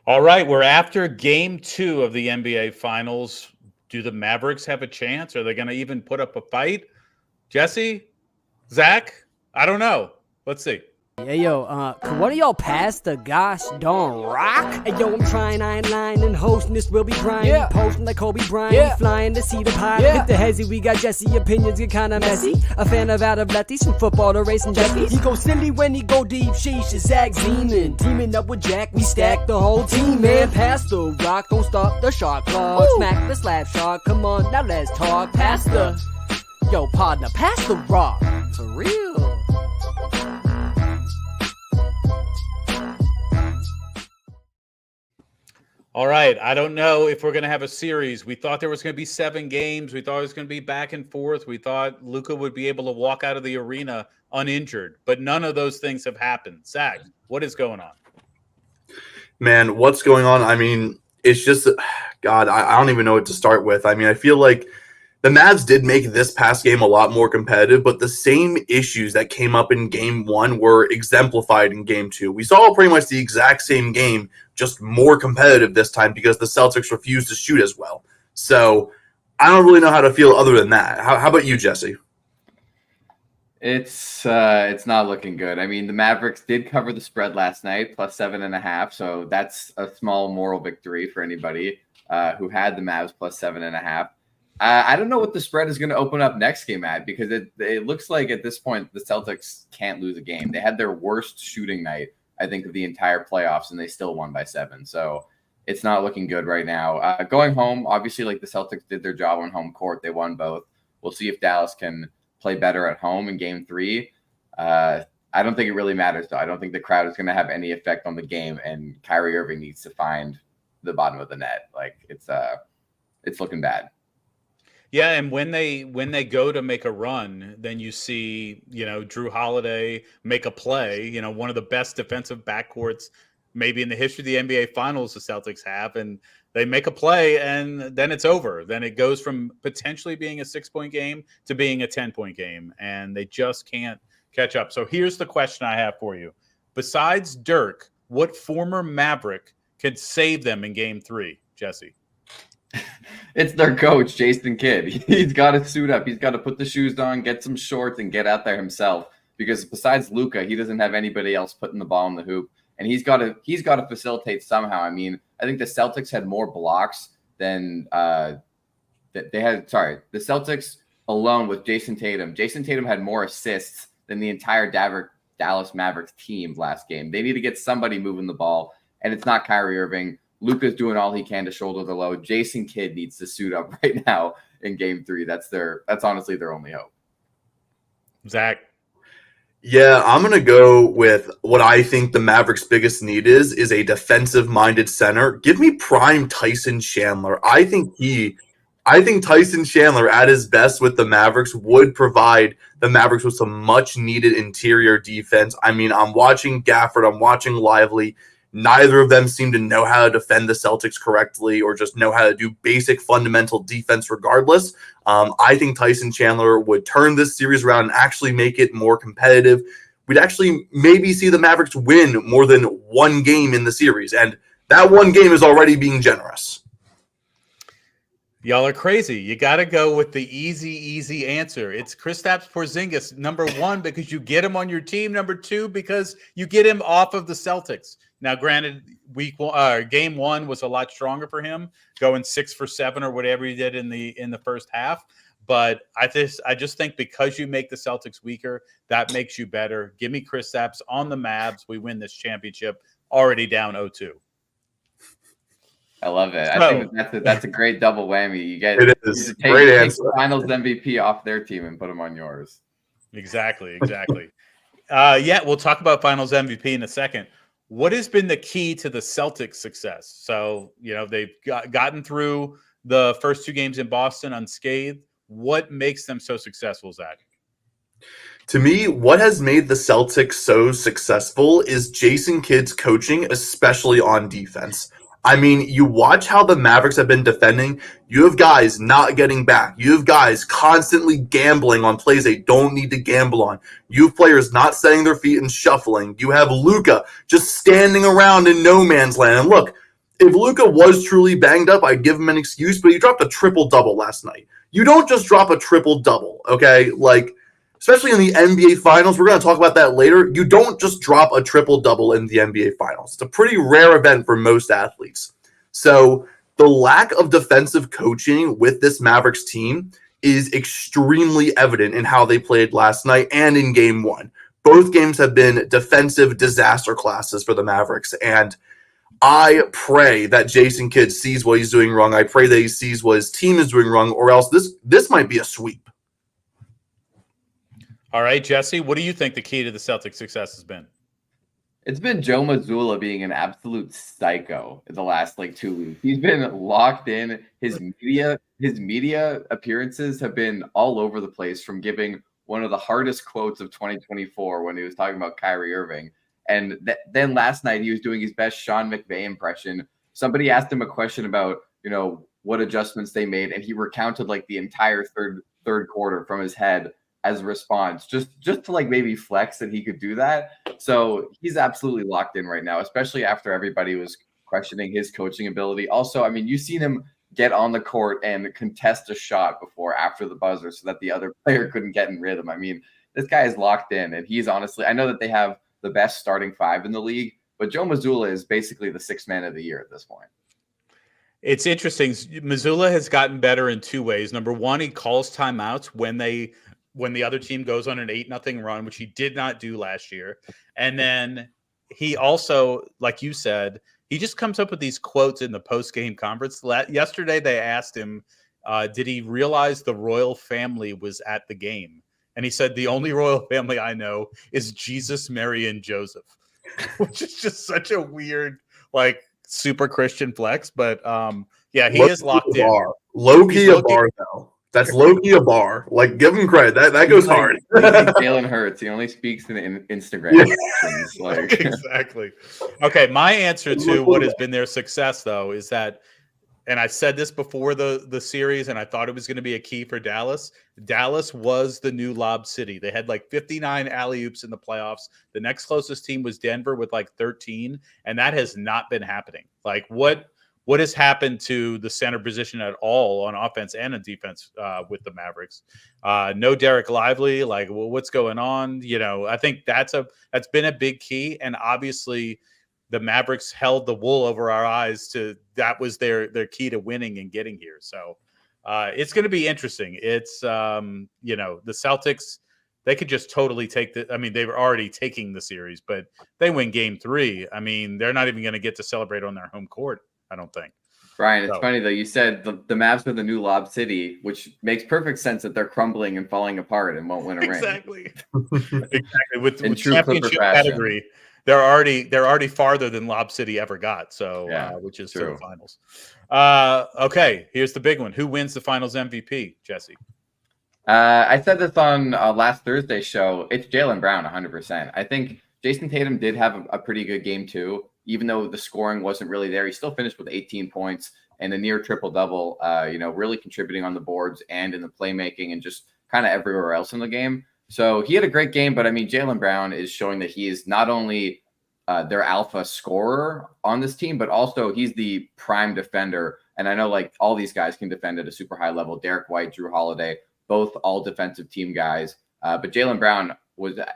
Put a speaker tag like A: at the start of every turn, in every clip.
A: All right, we're after game 2 of the NBA Finals. Do the Mavericks have a chance? Are they going to even put up a fight? Jesse? Zach? I don't know. Let's see.
B: Hey yo, could one of y'all pass the gosh darn rock? Hey yo, I'm trying, I ain't lying, and hosting this will be Brian.
C: Yeah.
B: Posting like Kobe Bryant,
C: Yeah.
B: flying to see the pie.
C: Yeah.
B: Hit the hezzy, we got Jesse, opinions get kinda messy. A fan of out of lefties, from football to racing jackies. He go silly when he go deep, sheesh, is Zach Zeman. Teaming up with Jack, we stack the whole team, man. Pass the rock, don't stop the shot clock.
C: Woo.
B: Smack the slap shot, come on, now let's talk. Pass the, yo partner, pass the rock, for real.
A: All right, I don't know if we're going to have a series. We thought there was going to be 7 games. We thought it was going to be back and forth. We thought Luka would be able to walk out of the arena uninjured, but none of those things have happened. Zach, what is going on?
D: Man, what's going on? I mean, it's just, God, I don't even know what to start with. I mean, I feel like the Mavs did make this past game a lot more competitive, but the same issues that came up in game 1 were exemplified in game 2. We saw pretty much the exact same game, just more competitive this time because the Celtics refused to shoot as well. So I don't really know how to feel other than that. How about you, Jesse?
E: It's not looking good. I mean, the Mavericks did cover the spread last night, plus 7.5. So that's a small moral victory for anybody who had the Mavs plus 7.5. I don't know what the spread is going to open up next game at, because it looks like at this point the Celtics can't lose a game. They had their worst shooting night, I think, of the entire playoffs, and they still won by 7. So it's not looking good right now. Going home, obviously, like the Celtics did their job on home court. They won both. We'll see if Dallas can play better at home in game 3. I don't think it really matters, though. I don't think the crowd is going to have any effect on the game, and Kyrie Irving needs to find the bottom of the net. Like it's looking bad.
A: Yeah, and when they go to make a run, then you see, Drew Holiday make a play, one of the best defensive backcourts maybe in the history of the NBA Finals the Celtics have, and they make a play and then it's over. Then it goes from potentially being a 6-point game to being a 10-point game, and they just can't catch up. So here's the question I have for you. Besides Dirk, what former Maverick could save them in game 3, Jesse?
E: It's their coach, Jason Kidd. He's got to suit up. He's got to put the shoes on, get some shorts, and get out there himself. Because besides Luka, he doesn't have anybody else putting the ball in the hoop, and he's got to facilitate somehow. I mean, I think the Celtics had more blocks than they had. Sorry, the Celtics alone with Jason Tatum. Jason Tatum had more assists than the entire Dallas Mavericks team last game. They need to get somebody moving the ball, and it's not Kyrie Irving. Luka's doing all he can to shoulder the load. Jason Kidd needs to suit up right now in game 3. That's honestly their only hope.
A: Zach?
D: Yeah, I'm going to go with what I think the Mavericks' biggest need is a defensive-minded center. Give me prime Tyson Chandler. I think Tyson Chandler at his best with the Mavericks would provide the Mavericks with some much-needed interior defense. I mean, I'm watching Gafford. I'm watching Lively. Neither of them seem to know how to defend the Celtics correctly or just know how to do basic fundamental defense regardless. I think Tyson Chandler would turn this series around and actually make it more competitive. We'd actually maybe see the Mavericks win more than one game in the series, and that one game is already being generous.
A: Y'all are crazy. You got to go with the easy answer. It's Kristaps Porzingis, number 1, because you get him on your team. Number 2, because you get him off of the Celtics. Now, granted, game 1 was a lot stronger for him, going 6 for 7 or whatever he did in the first half. But I just think because you make the Celtics weaker, that makes you better. Give me Kristaps on the Mavs. We win this championship. Already down 0-2.
E: I love it. I think that's a great double whammy. You get
D: it is great answer.
E: The Finals MVP off their team and put them on yours.
A: Exactly. Yeah, we'll talk about Finals MVP in a second. What has been the key to the Celtics' success? So, they've gotten through the first 2 games in Boston unscathed. What makes them so successful, Zach?
D: To me, what has made the Celtics so successful is Jason Kidd's coaching, especially on defense. I mean, you watch how the Mavericks have been defending. You have guys not getting back. You have guys constantly gambling on plays they don't need to gamble on. You have players not setting their feet and shuffling. You have Luka just standing around in no man's land. And look, if Luka was truly banged up, I'd give him an excuse, but he dropped a triple-double last night. You don't just drop a triple-double, okay? Like, especially in the NBA Finals, we're going to talk about that later. You don't just drop a triple-double in the NBA Finals. It's a pretty rare event for most athletes. So the lack of defensive coaching with this Mavericks team is extremely evident in how they played last night and in Game 1. Both games have been defensive disaster classes for the Mavericks, and I pray that Jason Kidd sees what he's doing wrong. I pray that he sees what his team is doing wrong, or else this might be a sweep.
A: All right, Jesse, what do you think the key to the Celtics' success has been?
E: It's been Joe Mazzulla being an absolute psycho in the last 2 weeks. He's been locked in. His media appearances have been all over the place, from giving one of the hardest quotes of 2024 when he was talking about Kyrie Irving. And then last night he was doing his best Sean McVay impression. Somebody asked him a question about, what adjustments they made, and he recounted the entire third quarter from his head as a response, just to maybe flex that he could do that. So he's absolutely locked in right now, especially after everybody was questioning his coaching ability. Also, I mean, you've seen him get on the court and contest a shot before after the buzzer so that the other player couldn't get in rhythm. I mean, this guy is locked in, and he's honestly, I know that they have the best starting five in the league, but Joe Mazzulla is basically the sixth man of the year at this point.
A: It's interesting. Mazzulla has gotten better in two ways. Number one, he calls timeouts when the other team goes on an 8-0 run, which he did not do last year. And then he also, like you said, he just comes up with these quotes in the post-game conference. Yesterday, they asked him, did he realize the royal family was at the game? And he said, the only royal family I know is Jesus, Mary, and Joseph, which is just such a weird, super Christian flex. But yeah, he is locked in.
D: Low-key a bar, though. That's low-key a bar. Give him credit. That goes hard.
E: Jalen Hurts. He only speaks in Instagram.
A: Exactly. Okay, my answer to what has been their success, though, is that, and I said this before the series, and I thought it was going to be a key for Dallas. Dallas was the new Lob City. They had 59 alley-oops in the playoffs. The next closest team was Denver with 13, and that has not been happening. What has happened to the center position at all on offense and on defense with the Mavericks? No Derek Lively. What's going on? I think that's been a big key, and obviously the Mavericks held the wool over our eyes that was their key to winning and getting here. So it's going to be interesting. It's the Celtics, they could just totally take they were already taking the series, but they win game 3. I mean, they're not even going to get to celebrate on their home court, I don't think.
E: Brian, it's funny though. You said the Mavs are the new Lob City, which makes perfect sense that they're crumbling and falling apart and won't win a ring.
A: Exactly. With championship pedigree, they're already farther than Lob City ever got. So, which is to the finals. Okay, here's the big one. Who wins the Finals MVP, Jesse?
E: I said this on last Thursday's show. It's Jaylen Brown, 100%. I think Jason Tatum did have a pretty good game too. Even though the scoring wasn't really there, he still finished with 18 points and a near triple-double, really contributing on the boards and in the playmaking and just kind of everywhere else in the game. So he had a great game, but Jaylen Brown is showing that he is not only their alpha scorer on this team, but also he's the prime defender. And I know all these guys can defend at a super high level. Derek White, Drew Holiday, both all defensive team guys. But Jaylen Brown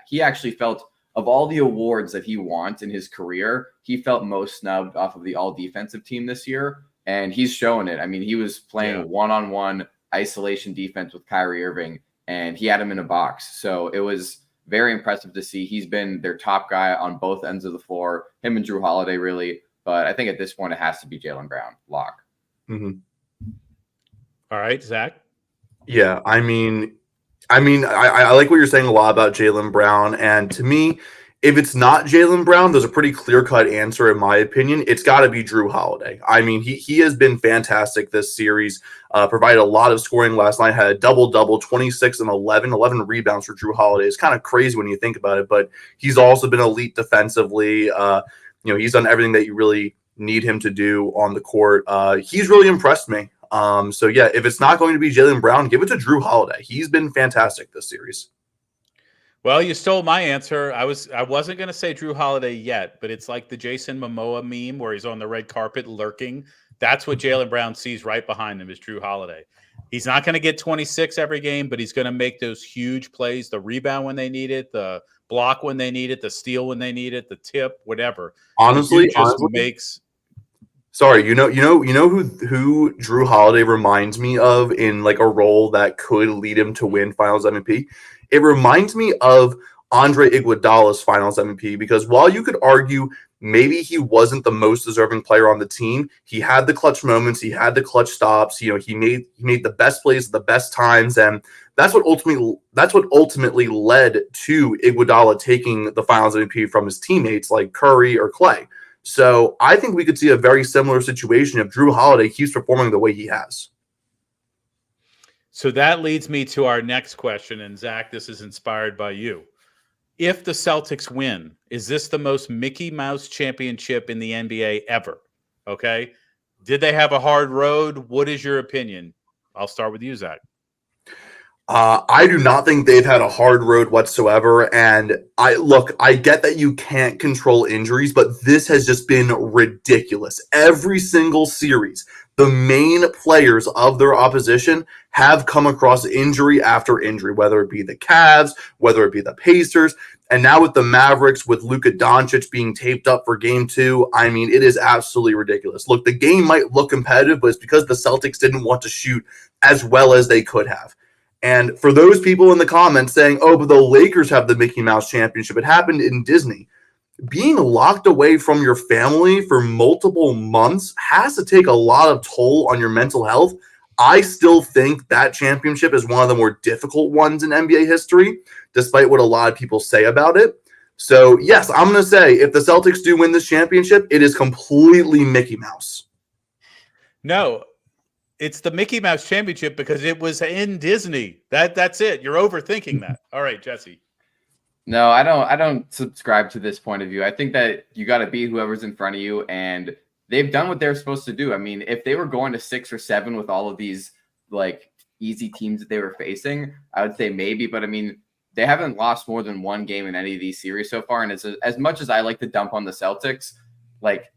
E: he actually felt, of all the awards that he wants in his career, he felt most snubbed off of the all-defensive team this year, and he's showing it. I mean, he was playing one-on-one isolation defense with Kyrie Irving, and he had him in a box. So it was very impressive to see. He's been their top guy on both ends of the floor, him and Drew Holiday, really. But I think at this point, it has to be Jaylen Brown. Lock.
D: Mm-hmm.
A: All right, Zach?
D: Yeah, I like what you're saying a lot about Jaylen Brown. And to me, if it's not Jaylen Brown, there's a pretty clear-cut answer, in my opinion. It's got to be Drew Holiday. I mean, he has been fantastic this series, provided a lot of scoring last night, had a double-double, 26 and 11 rebounds for Drew Holiday. It's kind of crazy when you think about it, but he's also been elite defensively. He's done everything that you really need him to do on the court. He's really impressed me. So if it's not going to be Jaylen Brown, give it to Drew Holiday. He's been fantastic this series.
A: Well, you stole my answer. I wasn't going to say Drew Holiday yet, but it's like the Jason Momoa meme where he's on the red carpet lurking. That's what Jaylen Brown sees right behind him is Drew Holiday. He's not going to get 26 every game, but he's going to make those huge plays, the rebound when they need it, the block when they need it, the steal when they need it, the tip, whatever.
D: Honestly,
A: makes.
D: Sorry, you know who Drew Holiday reminds me of in like a role that could lead him to win Finals MVP? It reminds me of Andre Iguodala's Finals MVP because while you could argue maybe he wasn't the most deserving player on the team, he had the clutch moments, he had the clutch stops. You know, he made the best plays at the best times, and that's what ultimately led to Iguodala taking the Finals MVP from his teammates like Curry or Clay. So I think we could see a very similar situation if Drew Holiday keeps performing the way he has.
A: So that leads me to our next question. And Zach, this is inspired by you. If the Celtics win, is this the most Mickey Mouse championship in the NBA ever? Okay. Did they have a hard road? What is your opinion? I'll start with you, Zach.
D: I do not think they've had a hard road whatsoever. And I get that you can't control injuries, but this has just been ridiculous. Every single series, the main players of their opposition have come across injury after injury, whether it be the Cavs, whether it be the Pacers, and now with the Mavericks, with Luka Doncic being taped up for game 2, I mean, it is absolutely ridiculous. Look, the game might look competitive, but it's because the Celtics didn't want to shoot as well as they could have. And for those people in the comments saying, oh, but the Lakers have the Mickey Mouse Championship, it happened in Disney. Being locked away from your family for multiple months has to take a lot of toll on your mental health. I still think that championship is one of the more difficult ones in NBA history, despite what a lot of people say about it. So, yes, I'm going to say if the Celtics do win this championship, it is completely Mickey Mouse.
A: No, it's the Mickey Mouse Championship because it was in Disney. That's it. You're overthinking that. All right, Jesse.
E: No, I don't subscribe to this point of view. I think that you got to beat whoever's in front of you, and they've done what they're supposed to do. I mean, if they were going to 6 or 7 with all of these like easy teams that they were facing, I would say maybe. But I mean, they haven't lost more than one game in any of these series so far. And as much as I like to dump on the Celtics, like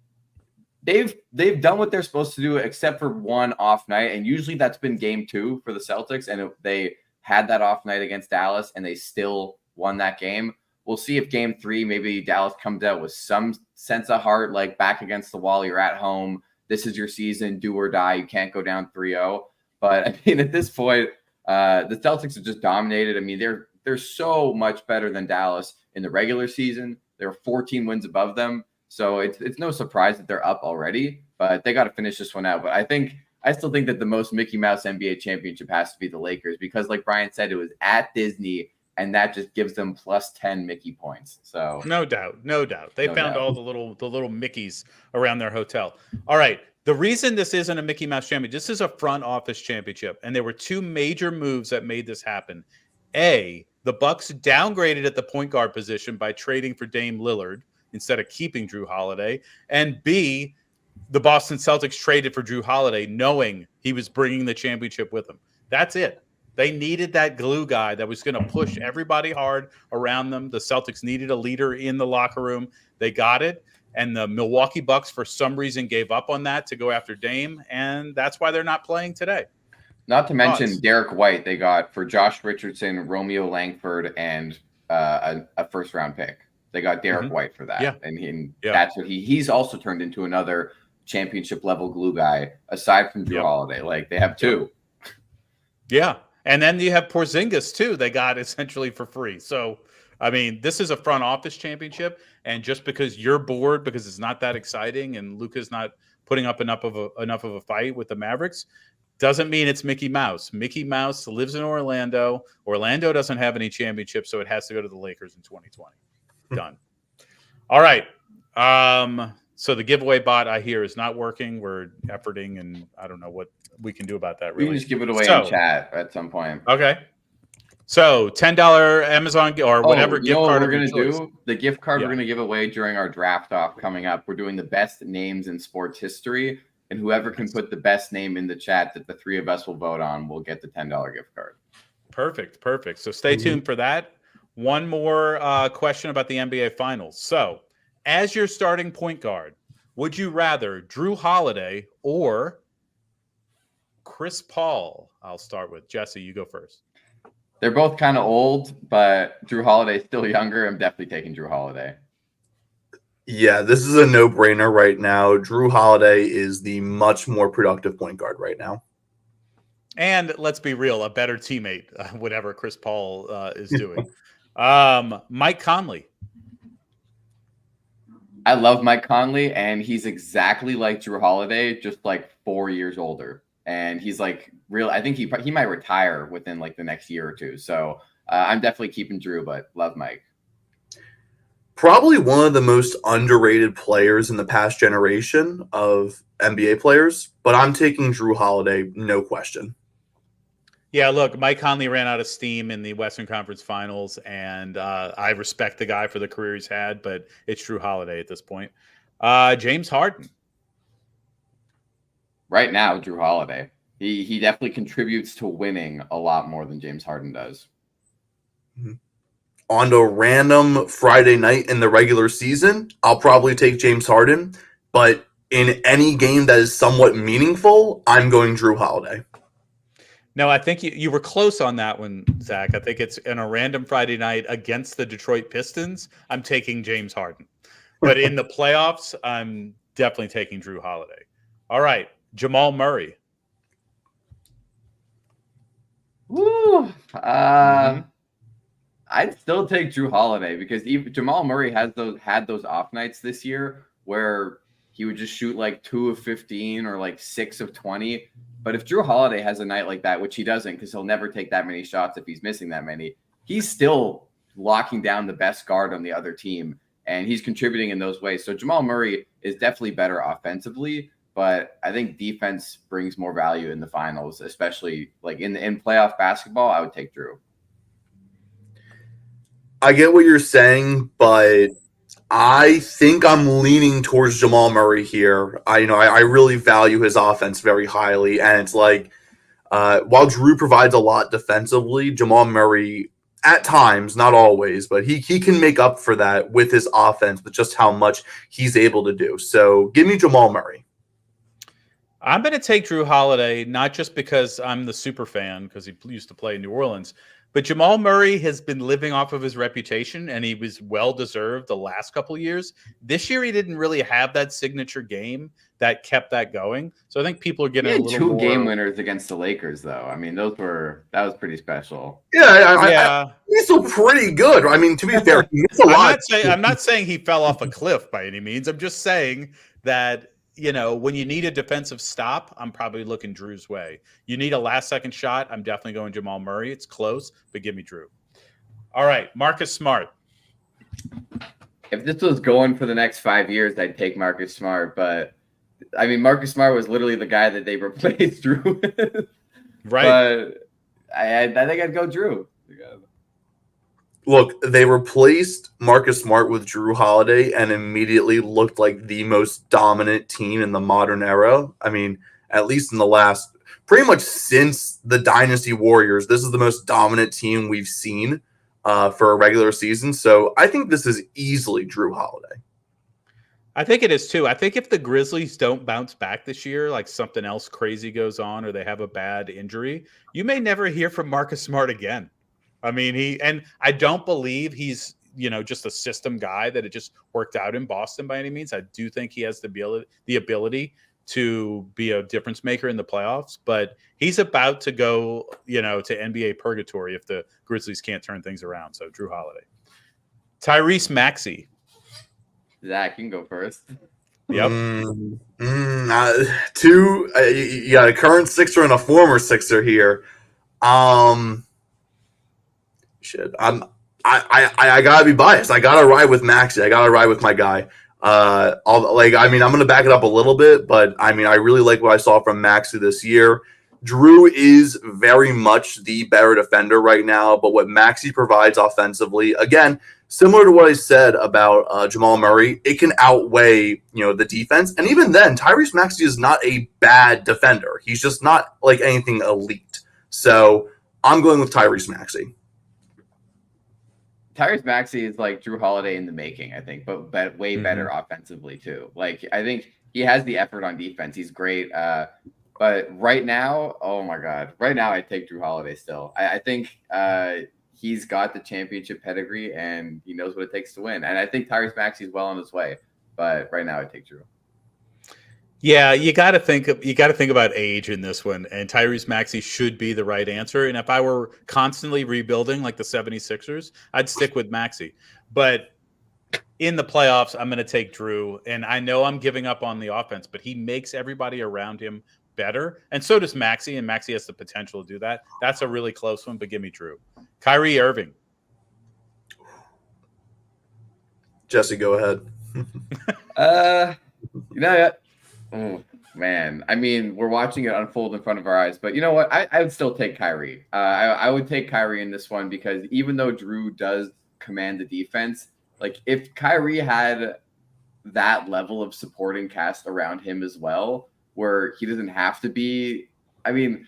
E: they've done what they're supposed to do, except for one off night, and usually that's been game 2 for the Celtics. And they had that off night against Dallas, and they still won that game. We'll see if game 3, maybe Dallas comes out with some sense of heart, like back against the wall. You're at home. This is your season. Do or die. You can't go down 3-0. But I mean, at this point, the Celtics have just dominated. I mean, they're so much better than Dallas in the regular season. They're 14 wins above them. So it's no surprise that they're up already, but they got to finish this one out. But I still think that the most Mickey Mouse NBA championship has to be the Lakers because, like Brian said, it was at Disney, and that just gives them plus 10 Mickey points. So
A: no doubt. They found all the little Mickeys around their hotel. All right. The reason this isn't a Mickey Mouse championship, this is a front office championship, and there were 2 major moves that made this happen. A, the Bucks downgraded at the point guard position by trading for Dame Lillard instead of keeping Drew Holiday, and B, the Boston Celtics traded for Drew Holiday knowing he was bringing the championship with him. That's it. They needed that glue guy that was going to push everybody hard around them. The Celtics needed a leader in the locker room. They got it. And the Milwaukee Bucks, for some reason, gave up on that to go after Dame. And that's why they're not playing today.
E: Not to mention Derek White, they got for Josh Richardson, Romeo Langford, and a first-round pick. They got Derek White for that. Yeah. And that's what he's also turned into another championship-level glue guy, aside from Drew Holiday. Like, they have 2.
A: Yeah. And then you have Porzingis, too. They got essentially for free. So, I mean, this is a front office championship. And just because you're bored because it's not that exciting and Luka's not putting up enough of a fight with the Mavericks doesn't mean it's Mickey Mouse. Mickey Mouse lives in Orlando. Orlando doesn't have any championships, so it has to go to the Lakers in 2020. Done. All right. So the giveaway bot I hear is not working. We're efforting, and I don't know what we can do about that. Really,
E: we can just give it away in chat at some point.
A: Okay. So $10 Amazon or whatever gift card
E: we're going to do. The gift card we're going to give away during our draft off coming up. We're doing the best names in sports history, and whoever can put the best name in the chat that the 3 of us will vote on will get the $10 gift card.
A: Perfect. So stay tuned for that. One more question about the NBA Finals. So, as your starting point guard, would you rather Drew Holiday or Chris Paul? I'll start with Jesse. You go first.
E: They're both kind of old, but Drew Holiday's still younger. I'm definitely taking Drew Holiday.
D: Yeah, this is a no-brainer right now. Drew Holiday is the much more productive point guard right now.
A: And let's be real, a better teammate, whatever Chris Paul is doing. Mike Conley.
E: I love Mike Conley, and he's exactly like Drew Holiday, just like 4 years older. And he's like real. I think he might retire within like the next year or two. So I'm definitely keeping Drew, but love Mike.
D: Probably one of the most underrated players in the past generation of NBA players, but I'm taking Drew Holiday, no question.
A: Yeah, look, Mike Conley ran out of steam in the Western Conference Finals, and I respect the guy for the career he's had, but it's Drew Holiday at this point. James Harden.
E: Right now, Drew Holiday. He definitely contributes to winning a lot more than James Harden does.
D: On a random Friday night in the regular season, I'll probably take James Harden, but in any game that is somewhat meaningful, I'm going Drew Holiday.
A: No, I think you were close on that one, Zach. I think it's in a random Friday night against the Detroit Pistons. I'm taking James Harden. But in the playoffs, I'm definitely taking Drew Holiday. All right, Jamal Murray.
E: Woo! I'd still take Drew Holiday because even Jamal Murray had those off nights this year where he would just shoot like 2 of 15 or like 6 of 20. But if Drew Holiday has a night like that, which he doesn't because he'll never take that many shots if he's missing that many, he's still locking down the best guard on the other team, and he's contributing in those ways. So Jamal Murray is definitely better offensively, but I think defense brings more value in the finals, especially like in playoff basketball. I would take Drew.
D: I get what you're saying, but I think I'm leaning towards Jamal Murray here. I really value his offense very highly, and it's like while Drew provides a lot defensively, Jamal Murray at times, not always, but he can make up for that with his offense, with just how much he's able to do. So give me Jamal Murray.
A: I'm going to take Drew Holiday, not just because I'm the super fan, because he used to play in New Orleans, but Jamal Murray has been living off of his reputation, and he was well-deserved the last couple of years. This year, he didn't really have that signature game that kept that going. So I think people are getting a little more...
E: 2 game winners against the Lakers, though. I mean, that was pretty special.
D: Yeah, he's still pretty good. I mean, to be fair, he missed a lot.
A: I'm not saying he fell off a cliff by any means. I'm just saying that, when you need a defensive stop, I'm probably looking Drew's way. You need a last-second shot, I'm definitely going Jamal Murray. It's close, but give me Drew. All right, Marcus Smart.
E: If this was going for the next 5 years, I'd take Marcus Smart. But, I mean, Marcus Smart was literally the guy that they replaced Drew with.
A: Right.
E: But I think I'd go Drew.
D: Look, they replaced Marcus Smart with Drew Holiday and immediately looked like the most dominant team in the modern era. I mean, at least in the last, pretty much since the Dynasty Warriors, this is the most dominant team we've seen for a regular season. So I think this is easily Drew Holiday.
A: I think it is too. I think if the Grizzlies don't bounce back this year, like something else crazy goes on or they have a bad injury, you may never hear from Marcus Smart again. I mean, I don't believe he's, just a system guy that it just worked out in Boston by any means. I do think he has the ability to be a difference maker in the playoffs, but he's about to go, to NBA purgatory if the Grizzlies can't turn things around. So Drew Holiday. Tyrese Maxey.
E: Zach, you can go first.
A: Yep.
D: Two, you got a current Sixer and a former Sixer here. Shit, I gotta be biased. I gotta ride with Maxey. I gotta ride with my guy. I'm gonna back it up a little bit, but I mean, I really like what I saw from Maxey this year. Drew is very much the better defender right now, but what Maxey provides offensively, again, similar to what I said about Jamal Murray, it can outweigh, the defense. And even then, Tyrese Maxey is not a bad defender. He's just not like anything elite. So I'm going with Tyrese Maxey.
E: Tyrese Maxey is like Drew Holiday in the making, I think, but way better offensively too. Like I think he has the effort on defense. He's great. But right now, oh my God, right now I take Drew Holiday still. I think he's got the championship pedigree and he knows what it takes to win. And I think Tyrese Maxey's well on his way. But right now I take Drew.
A: Yeah, you got to think about age in this one, and Tyrese Maxey should be the right answer. And if I were constantly rebuilding like the 76ers, I'd stick with Maxey. But in the playoffs, I'm going to take Drew, and I know I'm giving up on the offense, but he makes everybody around him better, and so does Maxey, and Maxey has the potential to do that. That's a really close one, but give me Drew. Kyrie Irving.
D: Jesse, go ahead.
E: Oh, man. I mean, we're watching it unfold in front of our eyes, but you know what? I would still take Kyrie. I would take Kyrie in this one because even though Drew does command the defense, like if Kyrie had that level of supporting cast around him as well, where he doesn't have to be, I mean,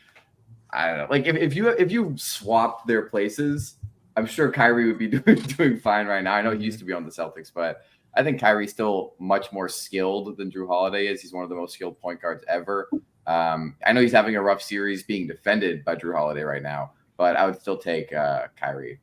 E: I don't know. Like if you swapped their places, I'm sure Kyrie would be doing fine right now. I know he used to be on the Celtics, but I think Kyrie's still much more skilled than Drew Holiday is. He's one of the most skilled point guards ever. I know he's having a rough series being defended by Drew Holiday right now, but I would still take Kyrie.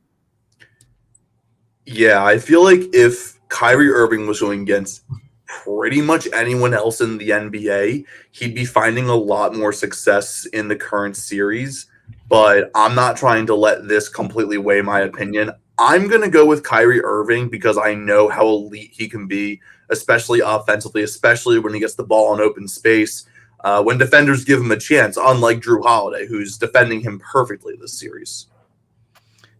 D: Yeah, I feel like if Kyrie Irving was going against pretty much anyone else in the NBA, he'd be finding a lot more success in the current series. But I'm not trying to let this completely weigh my opinion. I'm going to go with Kyrie Irving because I know how elite he can be, especially offensively, especially when he gets the ball in open space, when defenders give him a chance, unlike Drew Holiday, who's defending him perfectly this series.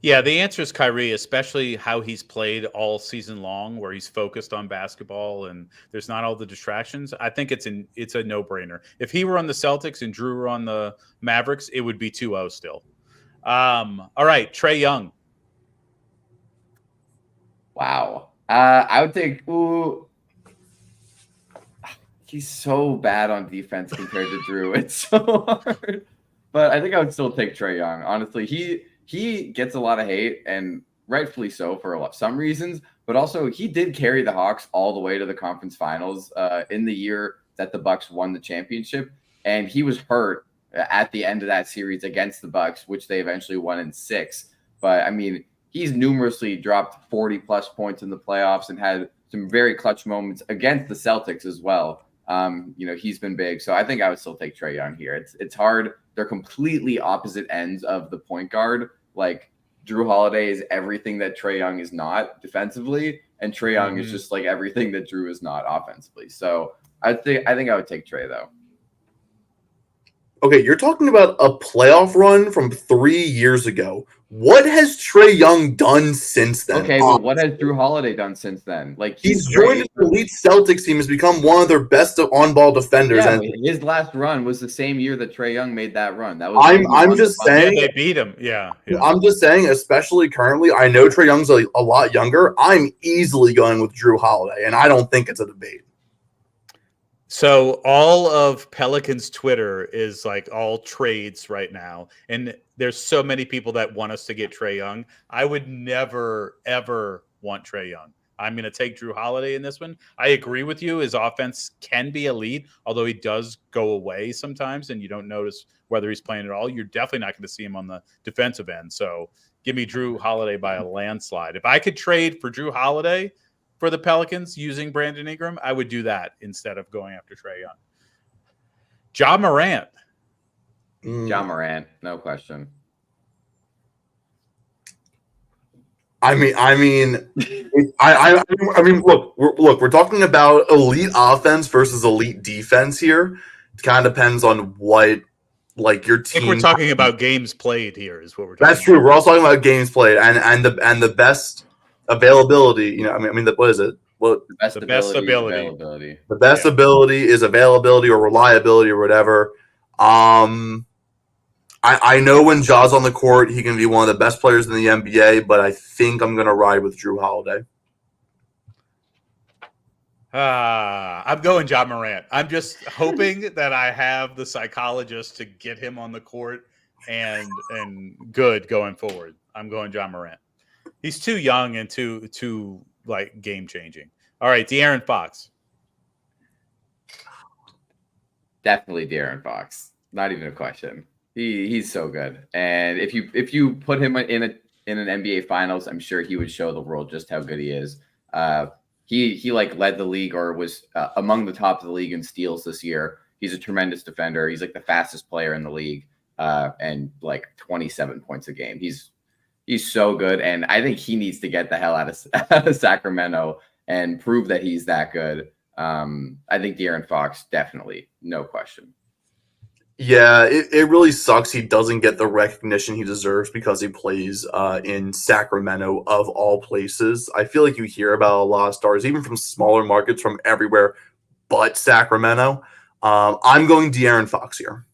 A: Yeah, the answer is Kyrie, especially how he's played all season long, where he's focused on basketball and there's not all the distractions. I think it's a no-brainer. If he were on the Celtics and Drew were on the Mavericks, it would be 2-0 still. All right, Trae Young.
E: Wow. I would take he's so bad on defense compared to Drew. It's so hard. But I think I would still take Trae Young. Honestly, he gets a lot of hate, and rightfully so for some reasons, but also he did carry the Hawks all the way to the conference finals in the year that the Bucks won the championship, and he was hurt at the end of that series against the Bucks, which they eventually won in 6. But I mean, he's numerously dropped 40-plus points in the playoffs and had some very clutch moments against the Celtics as well. He's been big. So I think I would still take Trae Young here. It's hard. They're completely opposite ends of the point guard. Like Drew Holiday is everything that Trae Young is not defensively, and Trae Young is just like everything that Drew is not offensively. So I think I would take Trae though.
D: Okay, you're talking about a playoff run from 3 years ago. What has Trae Young done since then?
E: Okay, but what has Drew Holiday done since then? Like
D: he's joined the elite Celtics team, has become one of their best on-ball defenders.
E: Yeah,
D: and
E: his last run was the same year that Trae Young made that run. That was.
D: I'm just saying
A: they beat him. Yeah.
D: I'm just saying, especially currently, I know Trae Young's a lot younger. I'm easily going with Drew Holiday, and I don't think it's a debate.
A: So all of Pelicans Twitter is like all trades right now. And there's so many people that want us to get Trae Young. I would never, ever want Trae Young. I'm going to take Drew Holiday in this one. I agree with you. His offense can be elite, although he does go away sometimes and you don't notice whether he's playing at all. You're definitely not going to see him on the defensive end. So give me Drew Holiday by a landslide. If I could trade for Drew Holiday for the Pelicans using Brandon Ingram, I would do that instead of going after Trae Young. Ja Morant.
E: Ja Morant, no question.
D: I mean, look, we're talking about elite offense versus elite defense here. It kind of depends on what, like, your team.
A: I think we're talking about games played here, is what we're talking
D: That's true. We're also talking about games played and the best availability. What is it? Well,
E: the best ability.
D: The best ability is availability or reliability or whatever. I know when Ja's on the court, he can be one of the best players in the NBA, but I think I'm going to ride with Drew Holiday.
A: I'm going Ja Morant. I'm just hoping that I have the psychologist to get him on the court and good going forward. I'm going Ja Morant. He's too young and too like game changing. All right, De'Aaron Fox.
E: Definitely De'Aaron Fox. Not even a question. He's so good. And if you put him in an NBA Finals, I'm sure he would show the world just how good he is. He like led the league or was among the top of the league in steals this year. He's a tremendous defender. He's like the fastest player in the league, and like 27 points a game. He's so good, and I think he needs to get the hell out of Sacramento and prove that he's that good. I think De'Aaron Fox, definitely, no question.
D: Yeah, it really sucks he doesn't get the recognition he deserves because he plays in Sacramento, of all places. I feel like you hear about a lot of stars, even from smaller markets from everywhere but Sacramento. I'm going De'Aaron Fox here.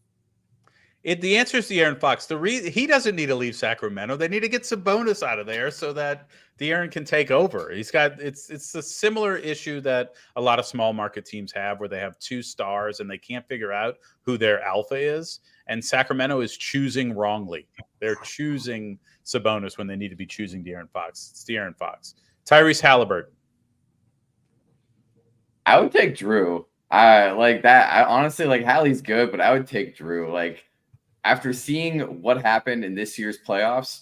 A: The answer is De'Aaron Fox. He doesn't need to leave Sacramento. They need to get some bonus out of there so that De'Aaron can take over. It's a similar issue that a lot of small market teams have, where they have two stars and they can't figure out who their alpha is. And Sacramento is choosing wrongly. They're choosing Sabonis when they need to be choosing De'Aaron Fox. It's De'Aaron Fox. Tyrese Halliburton.
E: I would take Drew. I like that. I honestly like Hallie's good, but I would take Drew. Like, after seeing what happened in this year's playoffs,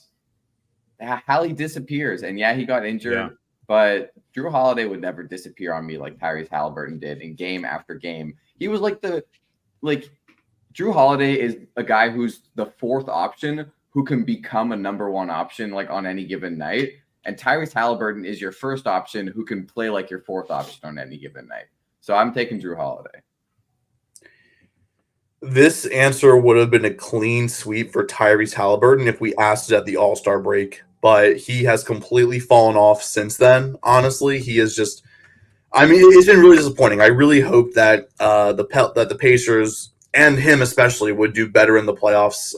E: Hallie disappears. And yeah, he got injured, but Drew Holiday would never disappear on me like Tyrese Halliburton did in game after game. He was Drew Holiday is a guy who's the fourth option who can become a number one option like on any given night. And Tyrese Halliburton is your first option who can play like your fourth option on any given night. So I'm taking Drew Holiday.
D: This answer would have been a clean sweep for Tyrese Halliburton if we asked it at the All-Star break, but he has completely fallen off since then. Honestly, he is just – I mean, it's been really disappointing. I really hope that the Pacers and him especially would do better in the playoffs.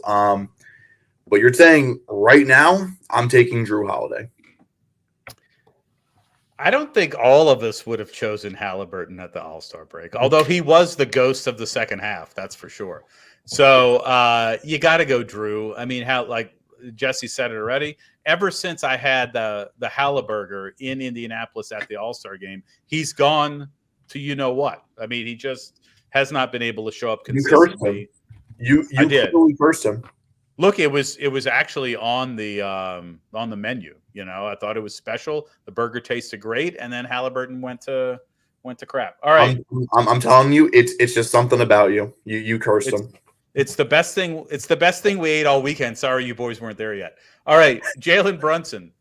D: But you're saying right now, I'm taking Drew Holiday.
A: I don't think all of us would have chosen Halliburton at the All-Star break, although he was the ghost of the second half, that's for sure. So you got to go Drew. I mean, how like Jesse said it already, ever since I had the Halliburger in Indianapolis at the All-Star game, he's gone to you know what. I mean, he just has not been able to show up consistently.
D: You clearly cursed him.
A: Look, it was actually on the menu. You know, I thought it was special. The burger tasted great, and then Halliburton went to crap. All right,
D: I'm telling you, it's just something about you. You cursed him.
A: It's the best thing. It's the best thing we ate all weekend. Sorry, you boys weren't there yet. All right, Jalen Brunson.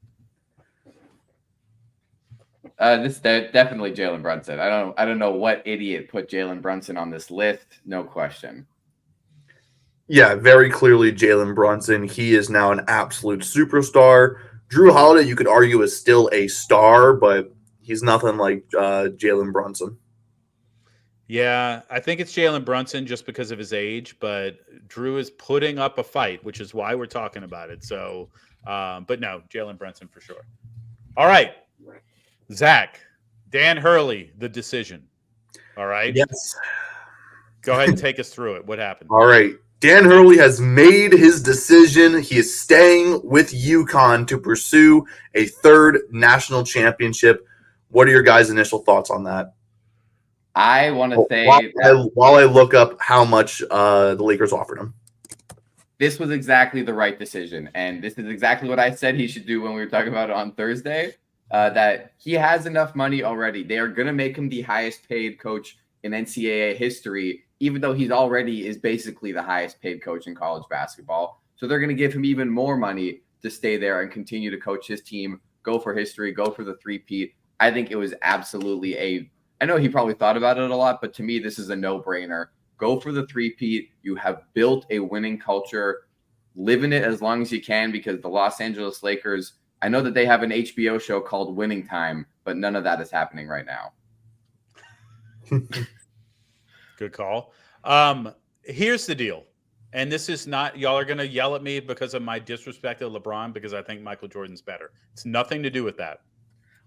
E: This definitely Jalen Brunson. I don't know what idiot put Jalen Brunson on this list. No question.
D: Yeah, very clearly Jalen Brunson. He is now an absolute superstar. Drew Holiday, you could argue, is still a star, but he's nothing like Jalen Brunson.
A: Yeah, I think it's Jalen Brunson just because of his age, but Drew is putting up a fight, which is why we're talking about it. So, but no, Jalen Brunson for sure. All right, Zach, Dan Hurley, the decision. All right.
D: Yes.
A: Go ahead and take us through it. What happened?
D: All right. Dan Hurley has made his decision. He is staying with UConn to pursue a third national championship. What are your guys' initial thoughts on that?
E: I want to say
D: while I look up how much the Lakers offered him.
E: This was exactly the right decision, and this is exactly what I said he should do when we were talking about it on Thursday, that he has enough money already. They are going to make him the highest paid coach in NCAA history, even though he's already is basically the highest paid coach in college basketball. So they're going to give him even more money to stay there and continue to coach his team, go for history, go for the three-peat. I think it was absolutely I know he probably thought about it a lot, but to me, this is a no-brainer. Go for the three-peat. You have built a winning culture. Live in it as long as you can, because the Los Angeles Lakers, I know that they have an HBO show called Winning Time, but none of that is happening right now.
A: Good call. Here's the deal. And this is not, y'all are going to yell at me because of my disrespect of LeBron because I think Michael Jordan's better. It's nothing to do with that.